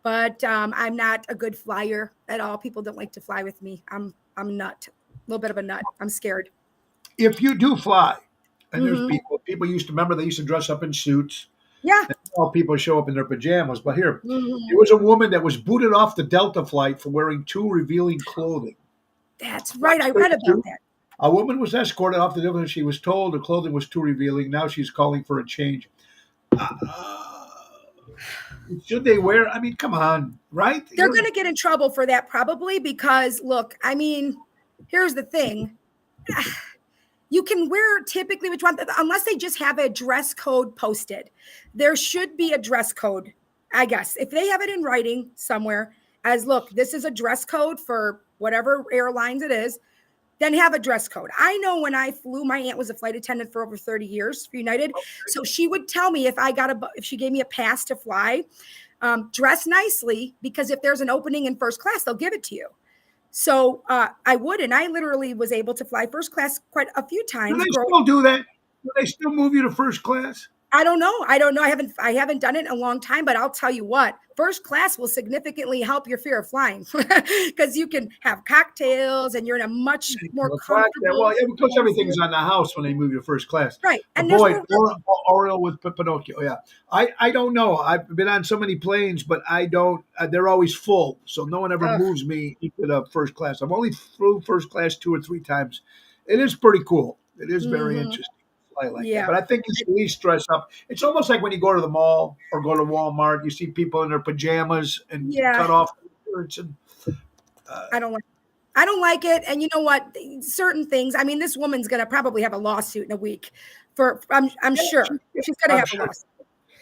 But I'm not a good flyer at all. People don't like to fly with me. I'm a nut, a little bit of a nut. I'm scared. If you do fly, and there's people used to remember they used to dress up in suits. Yeah. And all people show up in their pajamas. But here, there was a woman that was booted off the Delta flight for wearing too revealing clothing. That's right. I read about that. A woman was escorted off the Delta. She was told her clothing was too revealing. Now she's calling for a change. Should they wear? I mean, come on, right? They're going to get in trouble for that probably because, look, I mean, here's the thing. You can wear typically which one, unless they just have a dress code posted. There should be a dress code, I guess. If they have it in writing somewhere as, look, this is a dress code for whatever airlines it is, then have a dress code. I know when I flew, my aunt was a flight attendant for over 30 years for United. Okay. So she would tell me if she gave me a pass to fly, dress nicely, because if there's an opening in first class, they'll give it to you. So I would, and I literally was able to fly first class quite a few times. Do they still do that? Do they still move you to first class? I don't know. I haven't done it in a long time, but I'll tell you what, first class will significantly help your fear of flying because you can have cocktails and you're in a much more comfortable. Well, because everything's on the house when they move you to first class. Right. And Oriole with Pinocchio. Yeah. I don't know. I've been on so many planes, but I don't, they're always full. So no one ever moves me into the first class. I've only flew first class 2 or 3 times. It is pretty cool. It is very interesting. Like that. But I think you should at least dress up. It's almost like when you go to the mall or go to Walmart, you see people in their pajamas and cut off shirts. And I don't like it. And you know what? Certain things. I mean, this woman's gonna probably have a lawsuit in a week. I'm sure she's gonna have a lawsuit.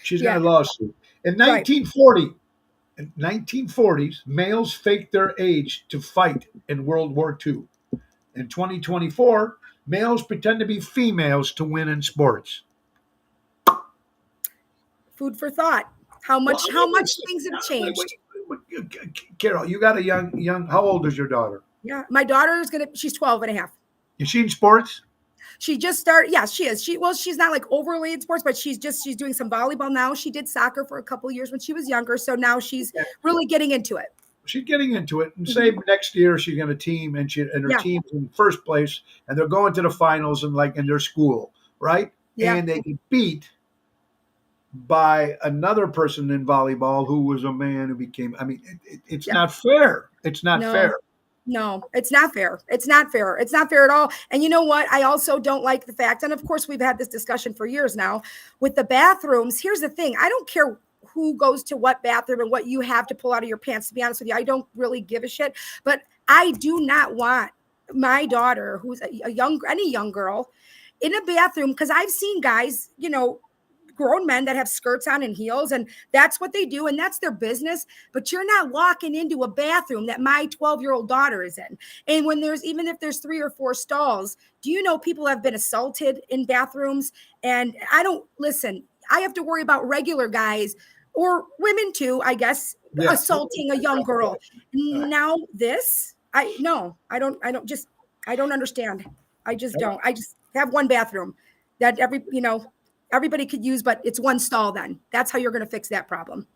She's got a lawsuit. In 1940s, males faked their age to fight in World War II. In 2024. Males pretend to be females to win in sports. Food for thought. How much things have changed. Carol, you got a young, how old is your daughter? Yeah, my daughter she's 12 and a half. Is she in sports? She just started. Yeah, she is. She's not like overly in sports, but she's doing some volleyball now. She did soccer for a couple of years when she was younger. So now she's really getting into it. She's getting into it, and say next year she's going to team, and her team's in first place, and they're going to the finals in their school, right? Yeah. And they get beat by another person in volleyball who was a man who became. I mean, it's not fair. It's not fair. No, it's not fair. It's not fair. It's not fair at all. And you know what? I also don't like the fact, and of course we've had this discussion for years now with the bathrooms. Here's the thing: I don't care who goes to what bathroom and what you have to pull out of your pants. To be honest with you, I don't really give a shit, but I do not want my daughter, who's any young girl, in a bathroom, because I've seen guys, grown men that have skirts on and heels, and that's what they do, and that's their business. But you're not walking into a bathroom that my 12-year-old daughter is in. And even if there's 3 or 4 stalls, do you know people have been assaulted in bathrooms? And I have to worry about regular guys or women too, I guess, assaulting a young girl. Now I don't I don't understand. I just don't. I just have one bathroom that everybody could use, but it's one stall then. That's how you're going to fix that problem.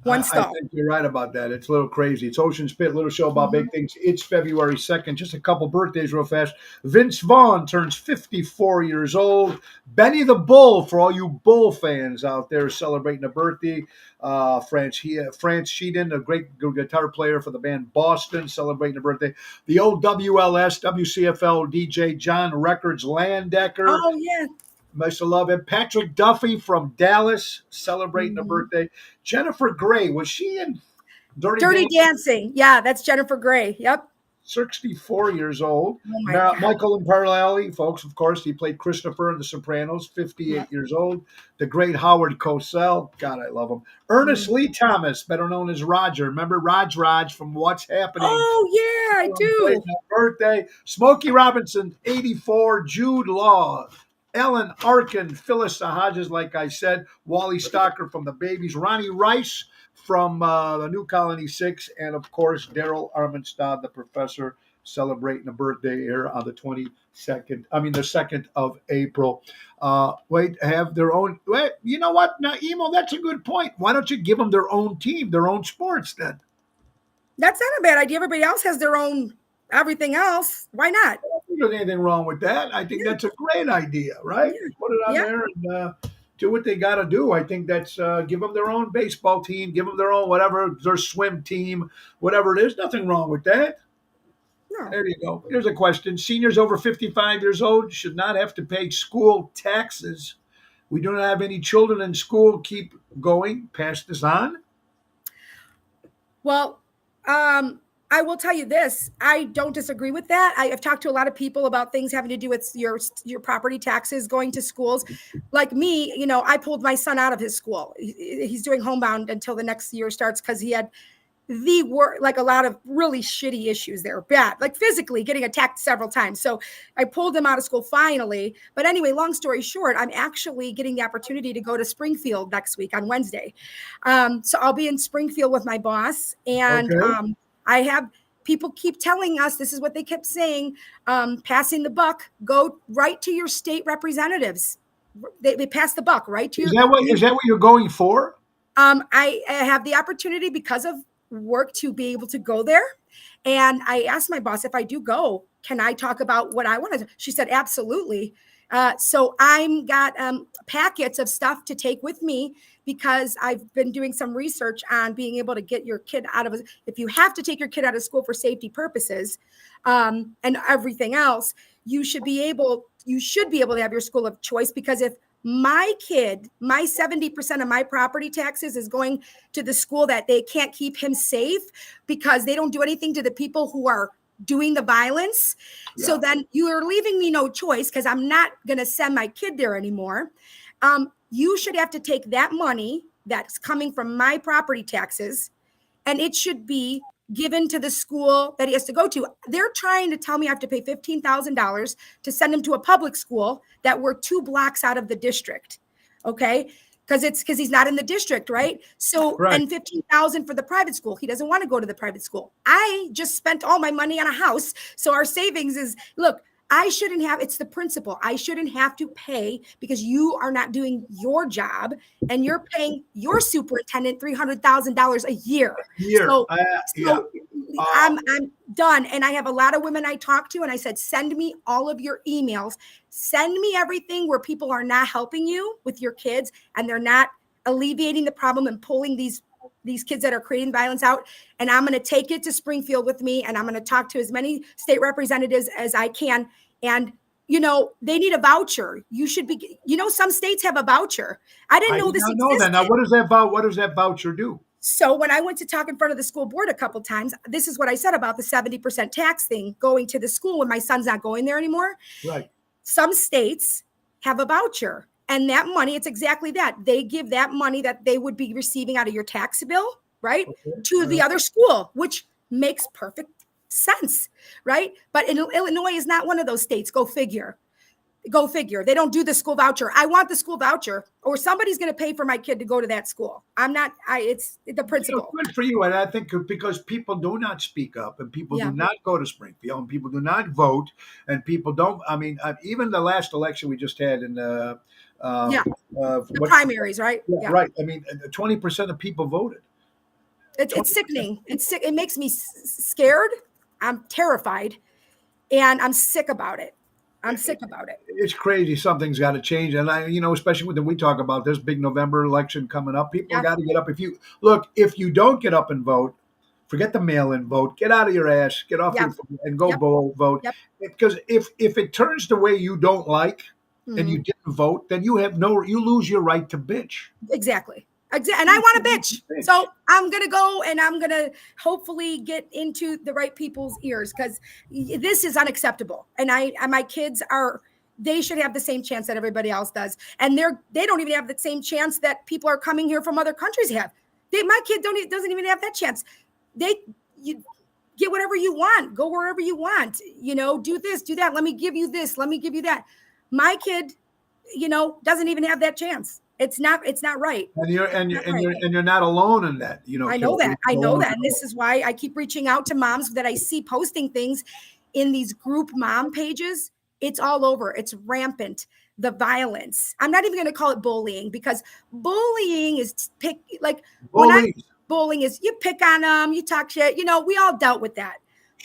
One I stall. think you're right about that. It's a little crazy. It's Ocean Spit, little show about Mhm. big things. It's February 2nd. Just a couple birthdays real fast. Vince Vaughn turns 54 years old. Benny the Bull, for all you Bull fans out there celebrating a birthday. France Sheehan, a great guitar player for the band Boston, celebrating a birthday. The old WLS, WCFL DJ John Records Landecker. Oh yeah. Much love him. Patrick Duffy from Dallas celebrating a Mhm. birthday. Jennifer Grey, was she in Dirty Dirty Dancing? Dancing. Yeah, that's Jennifer Grey. Yep. 64 years old. Oh my God. Michael Imperiali, folks, of course, he played Christopher in The Sopranos, 58 Yep. years old. The great Howard Cosell, God, I love him. Ernest Mhm. Lee Thomas, better known as Roger. Remember Raj from What's Happening? Oh yeah, I Celebrating do. a birthday. Smokey Robinson, 84. Jude Law. Ellen Arkin, Phyllis Hodges, like I said, Wally Stocker from the Babies, Ronnie Rice from the New Colony Six, and of course Daryl Armenstad, the professor, celebrating a birthday here on the 22nd. I mean the 2nd of April. Have their own. Wait, you know what? Now, Emo, that's a good point. Why don't you give them their own team, their own sports then? That's not a bad idea. Everybody else has their own everything else. Why not? I don't think there's anything wrong with that. I think Yeah, that's a great idea, right? yeah, Put it on yeah. there and do what they got to do. I think that's give them their own baseball team, give them their own whatever, their swim team, whatever it is. Nothing wrong with that. No. There you go. Here's a question. Seniors over 55 years old should not have to pay school taxes. We do not have any children in school. Keep going. Pass this on. Well, I will tell you this. I don't disagree with that. I've talked to a lot of people about things having to do with your property taxes going to schools. Like me, I pulled my son out of his school. He's doing homebound until the next year starts because he had like a lot of really shitty issues there, bad, like physically getting attacked several times. So I pulled him out of school finally. But anyway, long story short, I'm actually getting the opportunity to go to Springfield next week on Wednesday. So I'll be in Springfield with my boss, and Okay. I have people keep telling us this is what they kept saying, passing the buck. Go right to your state representatives. They pass the buck right to Is your. that what you're going for? I have the opportunity because of work to be able to go there. And I asked my boss, if I do go, can I talk about what I want to? She said, absolutely. So I'm got packets of stuff to take with me because I've been doing some research on being able to get your kid out of, if you have to take your kid out of school for safety purposes and everything else, you should be able to have your school of choice, because if my kid, my 70% of my property taxes is going to the school that they can't keep him safe because they don't do anything to the people who are doing the violence. Yeah. So then you are leaving me no choice because I'm not going to send my kid there anymore. You should have to take that money that's coming from my property taxes, and it should be given to the school that he has to go to. They're trying to tell me I have to pay $15,000 to send him to a public school that we're 2 blocks out of the district. Okay. Because he's not in the district, right? So, Right. and $15,000 for the private school. He doesn't want to go to the private school. I just spent all my money on a house. So our savings is, look, I shouldn't have, it's the principle. I shouldn't have to pay because you are not doing your job and you're paying your superintendent $300,000 a year. Here. So, Yeah. I'm done. And I have a lot of women I talk to, and I said, send me all of your emails. Send me everything where people are not helping you with your kids and they're not alleviating the problem and pulling these kids that are creating violence out. And I'm going to take it to Springfield with me, and I'm going to talk to as many state representatives as I can. And they need a voucher. You should be, some states have a voucher. I didn't know this existed. That. Now, what does that voucher do? So when I went to talk in front of the school board a couple of times, this is what I said about the 70% tax thing going to the school when my son's not going there anymore. Right. Some states have a voucher, and that money, it's exactly that. They give that money that they would be receiving out of your tax bill, right, to the other school, which makes perfect sense, right? But Illinois is not one of those states. Go figure. Go figure. They don't do the school voucher. I want the school voucher, or somebody's going to pay for my kid to go to that school. It's the principal. Good for you. And I think because people do not speak up and people do not go to Springfield and people do not vote and people don't, I mean, even the last election we just had in the primaries, right? Yeah, right. I mean, 20% of people voted. It's sickening. It's sick. It makes me scared. I'm terrified and I'm sick about it. It's crazy. Something's got to change. And especially when we talk about this big November election coming up, people got to get up. If you don't get up and vote, forget the mail-in vote, get out of your ass, get off your phone and go vote. Yep. Because if it turns the way you don't like and you didn't vote, then you lose your right to bitch. Exactly. And I want to bitch. So I'm going to go and I'm going to hopefully get into the right people's ears because this is unacceptable. And my kids they should have the same chance that everybody else does. And they don't even have the same chance that people are coming here from other countries have. My kid doesn't even have that chance. You get whatever you want, go wherever you want, do this, do that. Let me give you this. Let me give you that. My kid, doesn't even have that chance. It's not right. And you're not alone in that. I know that. And this is why I keep reaching out to moms that I see posting things in these group mom pages. It's all over. It's rampant. The violence. I'm not even going to call it bullying because bullying is bullying is you pick on them, you talk shit. We all dealt with that.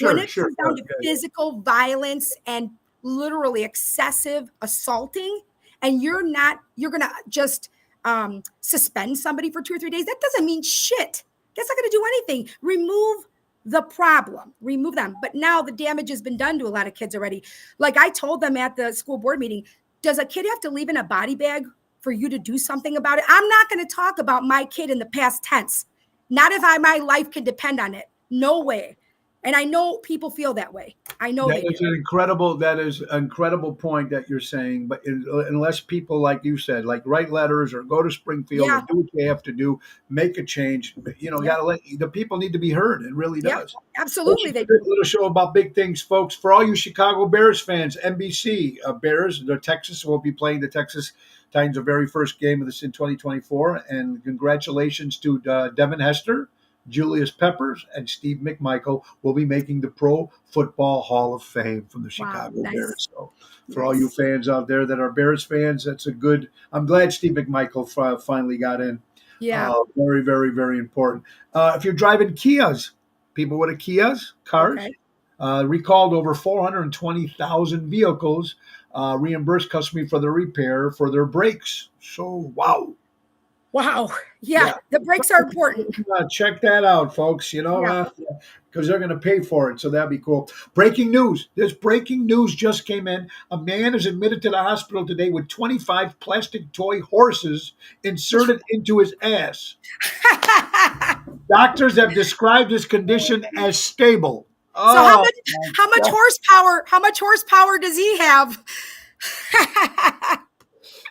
When it comes down to physical violence and literally excessive assaulting, and you're going to just suspend somebody for 2 or 3 days. That doesn't mean shit. That's not going to do anything. Remove the problem, remove them. But now the damage has been done to a lot of kids already. Like I told them at the school board meeting, does a kid have to leave in a body bag for you to do something about it? I'm not going to talk about my kid in the past tense. Not if my life can depend on it. No way. And I know people feel that way. I know that is an incredible point that you're saying. But unless people, like you said, write letters or go to Springfield or do what they have to do, make a change. Gotta let the people need to be heard. It really does. Absolutely, they do. A little show about big things, folks. For all you Chicago Bears fans, NBC Bears, the Texas will be playing the Texas Titans, the very first game of this in 2024. And congratulations to Devin Hester, Julius Peppers, and Steve McMichael will be making the Pro Football Hall of Fame from the Chicago Bears. So for all you fans out there that are Bears fans, that's I'm glad Steve McMichael finally got in. Yeah. Very, very, very important. If you're driving Kias, people with cars, recalled over 420,000 vehicles, reimbursed customers for the repair for their brakes. So, wow. Wow. Yeah. The brakes are important. Check that out, folks, because they're going to pay for it. So that'd be cool. Breaking news. This breaking news just came in. A man is admitted to the hospital today with 25 plastic toy horses inserted into his ass. Doctors have described his condition as stable. So how much horsepower does he have?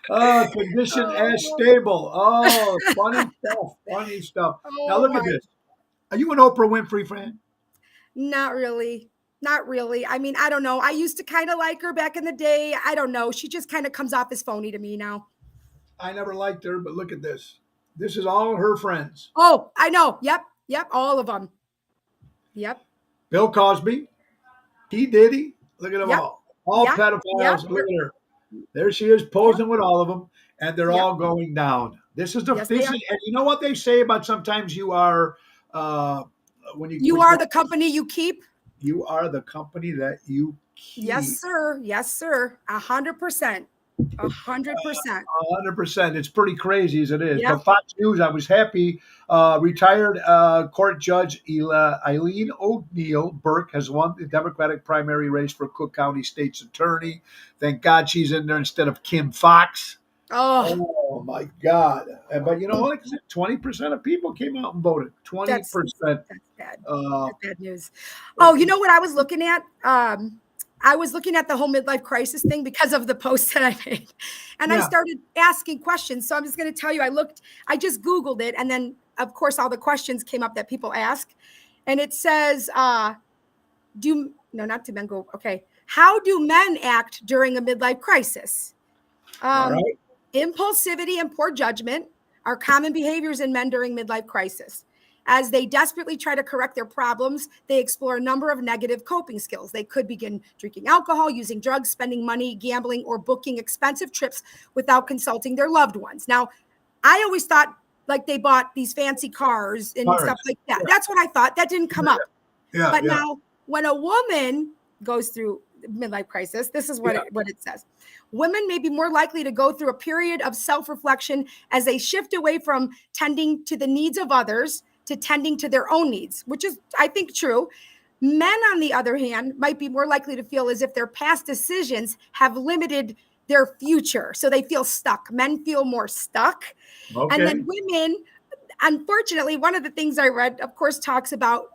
Condition as stable. Funny stuff. Now look at this. Are you an Oprah Winfrey fan? Not really. I mean, I don't know. I used to kind of like her back in the day. I don't know. She just kind of comes off as phony to me now. I never liked her, but look at this. This is all her friends. Oh, I know. Yep. all of them. Yep. Bill Cosby, P. Diddy. Look at them all pedophiles. Yep. Look at her. There she is posing with all of them, and they're all going down. This is and you know what they say about sometimes you are you are the company you keep. You are the company that you keep. Yes, sir. 100%. 100%. 100%. It's pretty crazy as it is. But Fox News, I was happy. Retired court judge Eileen O'Neill Burke has won the Democratic primary race for Cook County State's attorney. Thank God she's in there instead of Kim Fox. Oh my God. But you know what? 20% of people came out and voted. 20%. That's bad. That's bad news. Oh, you know what I was looking at? I was looking at the whole midlife crisis thing because of the post that I made. And I started asking questions. So I'm just going to tell you, I just Googled it. And then, of course, all the questions came up that people ask. And it says, not to Bengo. Okay. How do men act during a midlife crisis? All right. Impulsivity and poor judgment are common behaviors in men during midlife crisis. As they desperately try to correct their problems, they explore a number of negative coping skills. They could begin drinking alcohol, using drugs, spending money, gambling, or booking expensive trips without consulting their loved ones. Now, I always thought like they bought these fancy cars and stuff like that. Yeah. That's what I thought. That didn't come up. Yeah. But now, when a woman goes through midlife crisis, this is what it says. Women may be more likely to go through a period of self-reflection as they shift away from tending to the needs of others to tending to their own needs, which is, I think, true. Men, on the other hand, might be more likely to feel as if their past decisions have limited their future. So they feel stuck. Men feel more stuck. Okay. And then women, unfortunately, one of the things I read, of course, talks about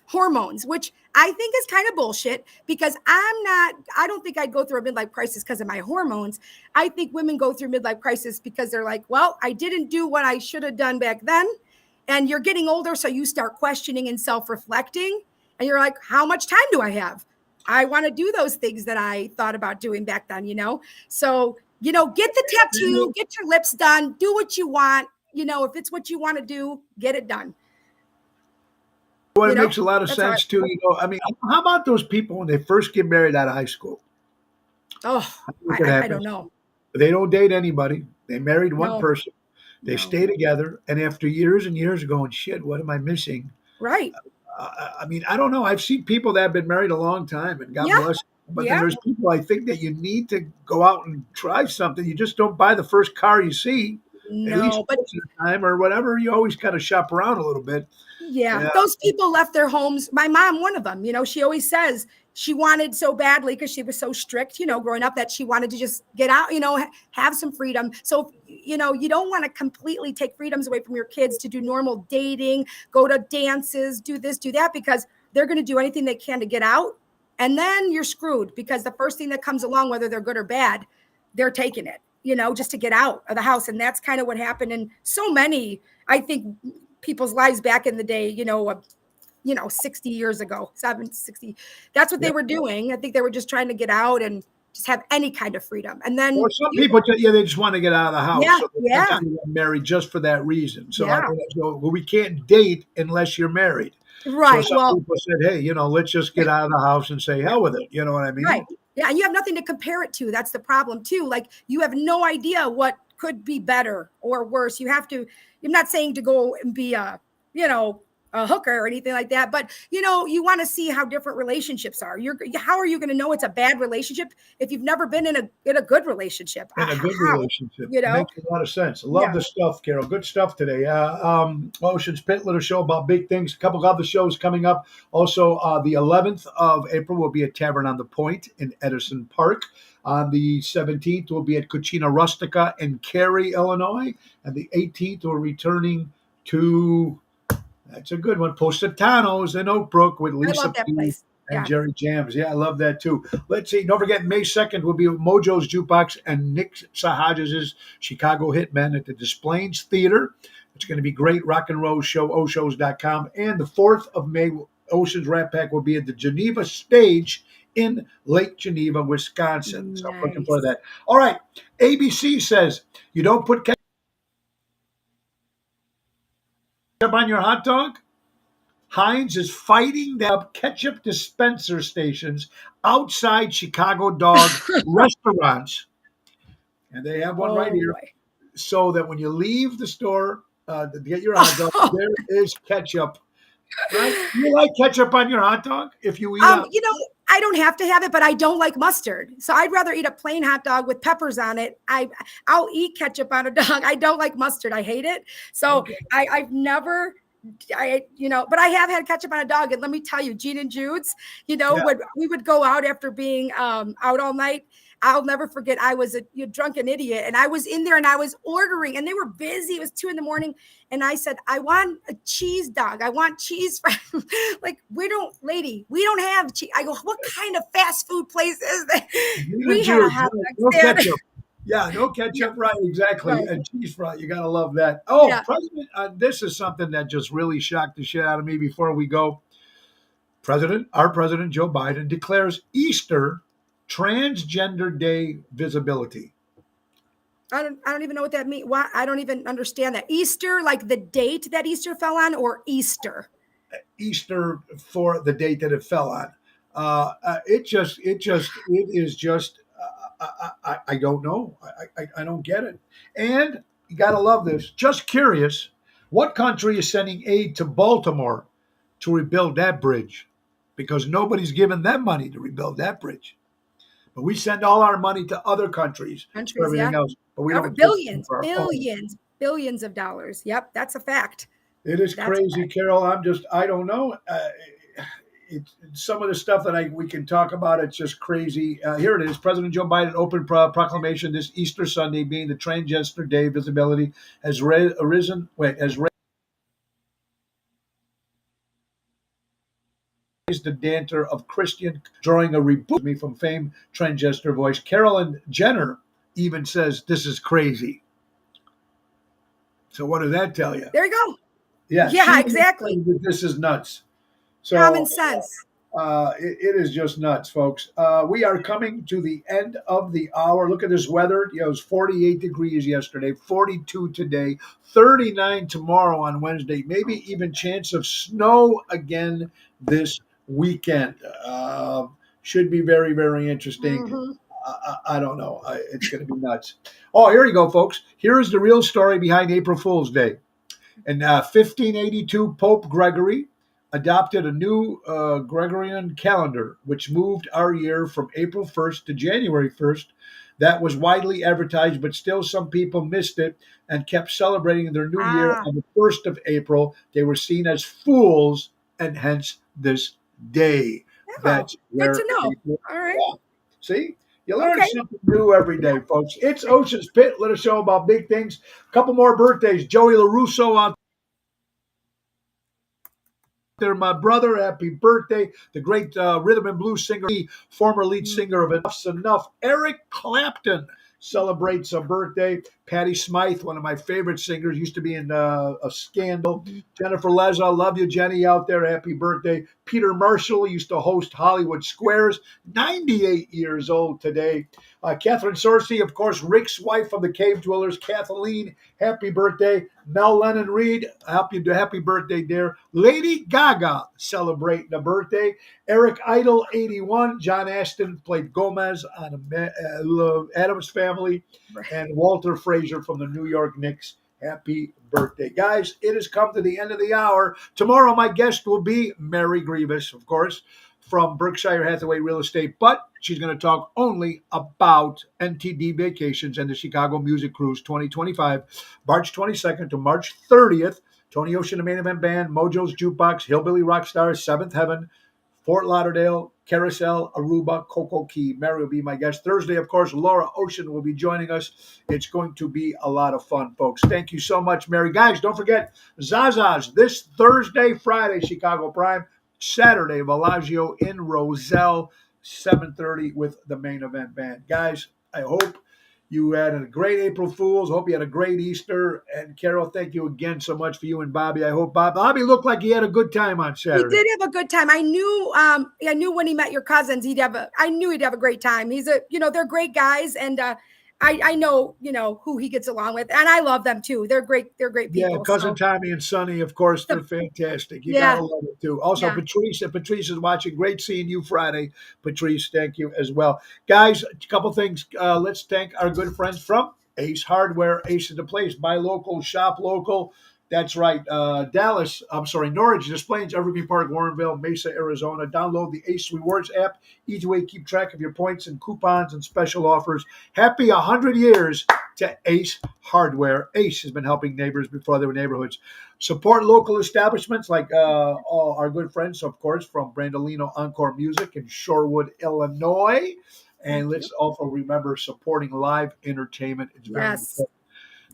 hormones, which I think is kind of bullshit, because I don't think I'd go through a midlife crisis because of my hormones. I think women go through midlife crisis because they're like, well, I didn't do what I should have done back then. And you're getting older, so you start questioning and self-reflecting. And you're like, how much time do I have? I want to do those things that I thought about doing back then, So, get the tattoo, get your lips done, do what you want. If it's what you want to do, get it done. Well, it makes a lot of sense too. I mean, how about those people when they first get married out of high school? Oh, I don't know. They don't date anybody. They married one person. They stay together, and after years and years of going, shit, what am I missing? Right. I mean, I don't know. I've seen people that have been married a long time, and God bless. But then there's people, I think, that you need to go out and try something. You just don't buy the first car you see. No, at least but time or whatever. You always kind of shop around a little bit. Yeah, those people left their homes. My mom, one of them, she always says she wanted so badly, because she was so strict, growing up, that she wanted to just get out, have some freedom. So, you don't want to completely take freedoms away from your kids to do normal dating, go to dances, do this, do that, because they're going to do anything they can to get out. And then you're screwed, because the first thing that comes along, whether they're good or bad, they're taking it, just to get out of the house. And that's kind of what happened in so many, I think, people's lives back in the day, 60 years ago, 60. That's what they were doing. I think they were just trying to get out and just have any kind of freedom. And then some people, they just want to get out of the house. Yeah, so they get married just for that reason. So, we can't date unless you're married. Right. So some people said, hey, let's just get out of the house and say hell with it. You know what I mean? Right. Yeah. And you have nothing to compare it to. That's the problem too. Like, you have no idea what could be better or worse. I'm not saying to go and be a hooker or anything like that, but you want to see how different relationships are. How are you going to know it's a bad relationship if you've never been in a good relationship? Relationship. It makes a lot of sense. Love the stuff, Carol. Good stuff today. Ocean's Pit, little show about big things. A couple of other shows coming up. Also, the 11th of April will be at Tavern on the Point in Edison Park. On the 17th, we'll be at Cucina Rustica in Cary, Illinois. And the 18th, we're returning to, that's a good one, Positano's in Oak Brook with Lisa P. and Jerry Jams. Yeah, I love that too. Let's see. Don't forget, May 2nd will be Mojo's Jukebox and Nick Sahajas' Chicago Hitmen at the Des Plaines Theater. It's going to be great. Rock and Roll Show, oshows.com. And the 4th of May, Ocean's Rat Pack will be at the Geneva Stage in Lake Geneva, Wisconsin. So I'm looking for that. All right. ABC says you don't put ketchup on your hot dog. Heinz is fighting the ketchup dispenser stations outside Chicago dog restaurants. And they have one right here. So that when you leave the store to get your hot dog, there is ketchup. Right? You like ketchup on your hot dog if you eat I don't have to have it, but I don't like mustard. So I'd rather eat a plain hot dog with peppers on it. I'll eat ketchup on a dog. I don't like mustard. I hate it. So I've never, but I have had ketchup on a dog. And let me tell you, Gene and Jude's, when we would go out after being out all night, I'll never forget. I was a drunken idiot, and I was in there and I was ordering, and they were busy. It was 2 a.m. And I said, I want a cheese dog. I want cheese. Like, we don't have cheese. I go, what kind of fast food place is that? We have no ketchup. Yeah, no ketchup. Right, exactly. Right. And cheese fry. You got to love that. Oh, President, this is something that just really shocked the shit out of me before we go. Our president Joe Biden declares Easter Transgender Day visibility. I don't even know what that means. Why? I don't even understand that. Easter, like the date that Easter fell on, or Easter? Easter for the date that it fell on. It is just. I don't know. I don't get it. And you got to love this. Just curious, what country is sending aid to Baltimore to rebuild that bridge? Because nobody's given them money to rebuild that bridge. But we send all our money to other countries for everything else. But we don't billions of dollars. Yep, that's a fact. It is crazy, Carol. I don't know. Some of the stuff that we can talk about, it's just crazy. Here it is. President Joe Biden opened proclamation this Easter Sunday being the Transgender Day visibility has raised the dancer of Christian, drawing a reboot from famed transgender voice. Carolyn Jenner even says this is crazy. So what does that tell you? There you go. Yeah, exactly. This is nuts. So, common sense. It is just nuts, folks. We are coming to the end of the hour. Look at this weather. It was 48 degrees yesterday, 42 today, 39 tomorrow on Wednesday, maybe even chance of snow again this weekend. Should be very, very interesting. Mm-hmm. I don't know. It's going to be nuts. Oh, here you go, folks. Here is the real story behind April Fool's Day. In 1582, Pope Gregory adopted a new Gregorian calendar, which moved our year from April 1st to January 1st. That was widely advertised, but still some people missed it and kept celebrating their new year on the 1st of April. They were seen as fools, and hence this day. Oh, that's good to know. All right. Yeah. See? You learn something new every day, folks. It's Ocean's Pit. Let us show about big things. A couple more birthdays. Joey LaRusso out there, my brother. Happy birthday. The great rhythm and blues singer, former lead singer of Enough's Enough, Eric Clapton, celebrates a birthday. Patti Smythe, one of my favorite singers, used to be in a Scandal. Jennifer Leza, love you, Jenny, out there. Happy birthday. Peter Marshall used to host Hollywood Squares, 98 years old today. Catherine Sorsey, of course, Rick's wife from the Cave Dwellers. Kathleen, happy birthday. Mel Lennon Reed, happy birthday, dear. Lady Gaga celebrating a birthday. Eric Idle, 81. John Ashton played Gomez on Addams Family. And Walter Frazier from the New York Knicks. Happy birthday. Guys, it has come to the end of the hour. Tomorrow, my guest will be Mary Grievous, of course, from Berkshire Hathaway Real Estate, but she's going to talk only about NTD Vacations and the Chicago Music Cruise 2025, March 22nd to March 30th. Tony Ocean, the Main Event Band, Mojo's Jukebox, Hillbilly Rockstars, Seventh Heaven, Fort Lauderdale, Carousel, Aruba, Cocoa Key. Mary will be my guest. Thursday, of course, Laura Ocean will be joining us. It's going to be a lot of fun, folks. Thank you so much, Mary. Guys, don't forget, Zaza's this Thursday, Friday, Chicago Prime, Saturday, Bellagio in Roselle, 7:30 with the Main Event Band. Guys, I hope you had a great April Fool's. Hope you had a great Easter. And Carol, thank you again so much for you and Bobby. I hope Bobby looked like he had a good time on Saturday. He did have a good time. I knew when he met your cousins, I knew he'd have a great time. They're great guys, and I know, who he gets along with, and I love them too. They're great people. Yeah, cousin Tommy and Sonny, of course, they're fantastic. You gotta love it too. Also, Patrice, if Patrice is watching, great seeing you Friday. Patrice, thank you as well. Guys, a couple things. Let's thank our good friends from Ace Hardware. Ace is the place. Buy local, shop local. That's right. Norwich, Des Plaines, Evergreen Park, Warrenville, Mesa, Arizona. Download the Ace Rewards app. Easy way to keep track of your points and coupons and special offers. Happy 100 years to Ace Hardware. Ace has been helping neighbors before they were neighborhoods. Support local establishments like all our good friends, of course, from Brandolino Encore Music in Shorewood, Illinois. And let's also remember supporting live entertainment. It's very important.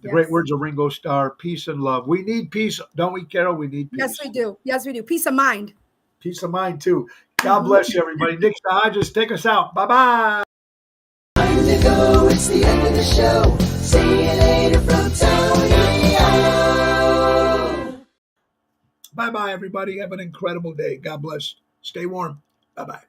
The great words of Ringo Starr, peace and love. We need peace, don't we, Carol? We need peace. Yes, we do. Yes, we do. Peace of mind. Peace of mind, too. God bless you, everybody. Nick Hodges, take us out. Bye-bye. Time to go. It's the end of the show. See you later from Tony O. Bye-bye, everybody. Have an incredible day. God bless. Stay warm. Bye-bye.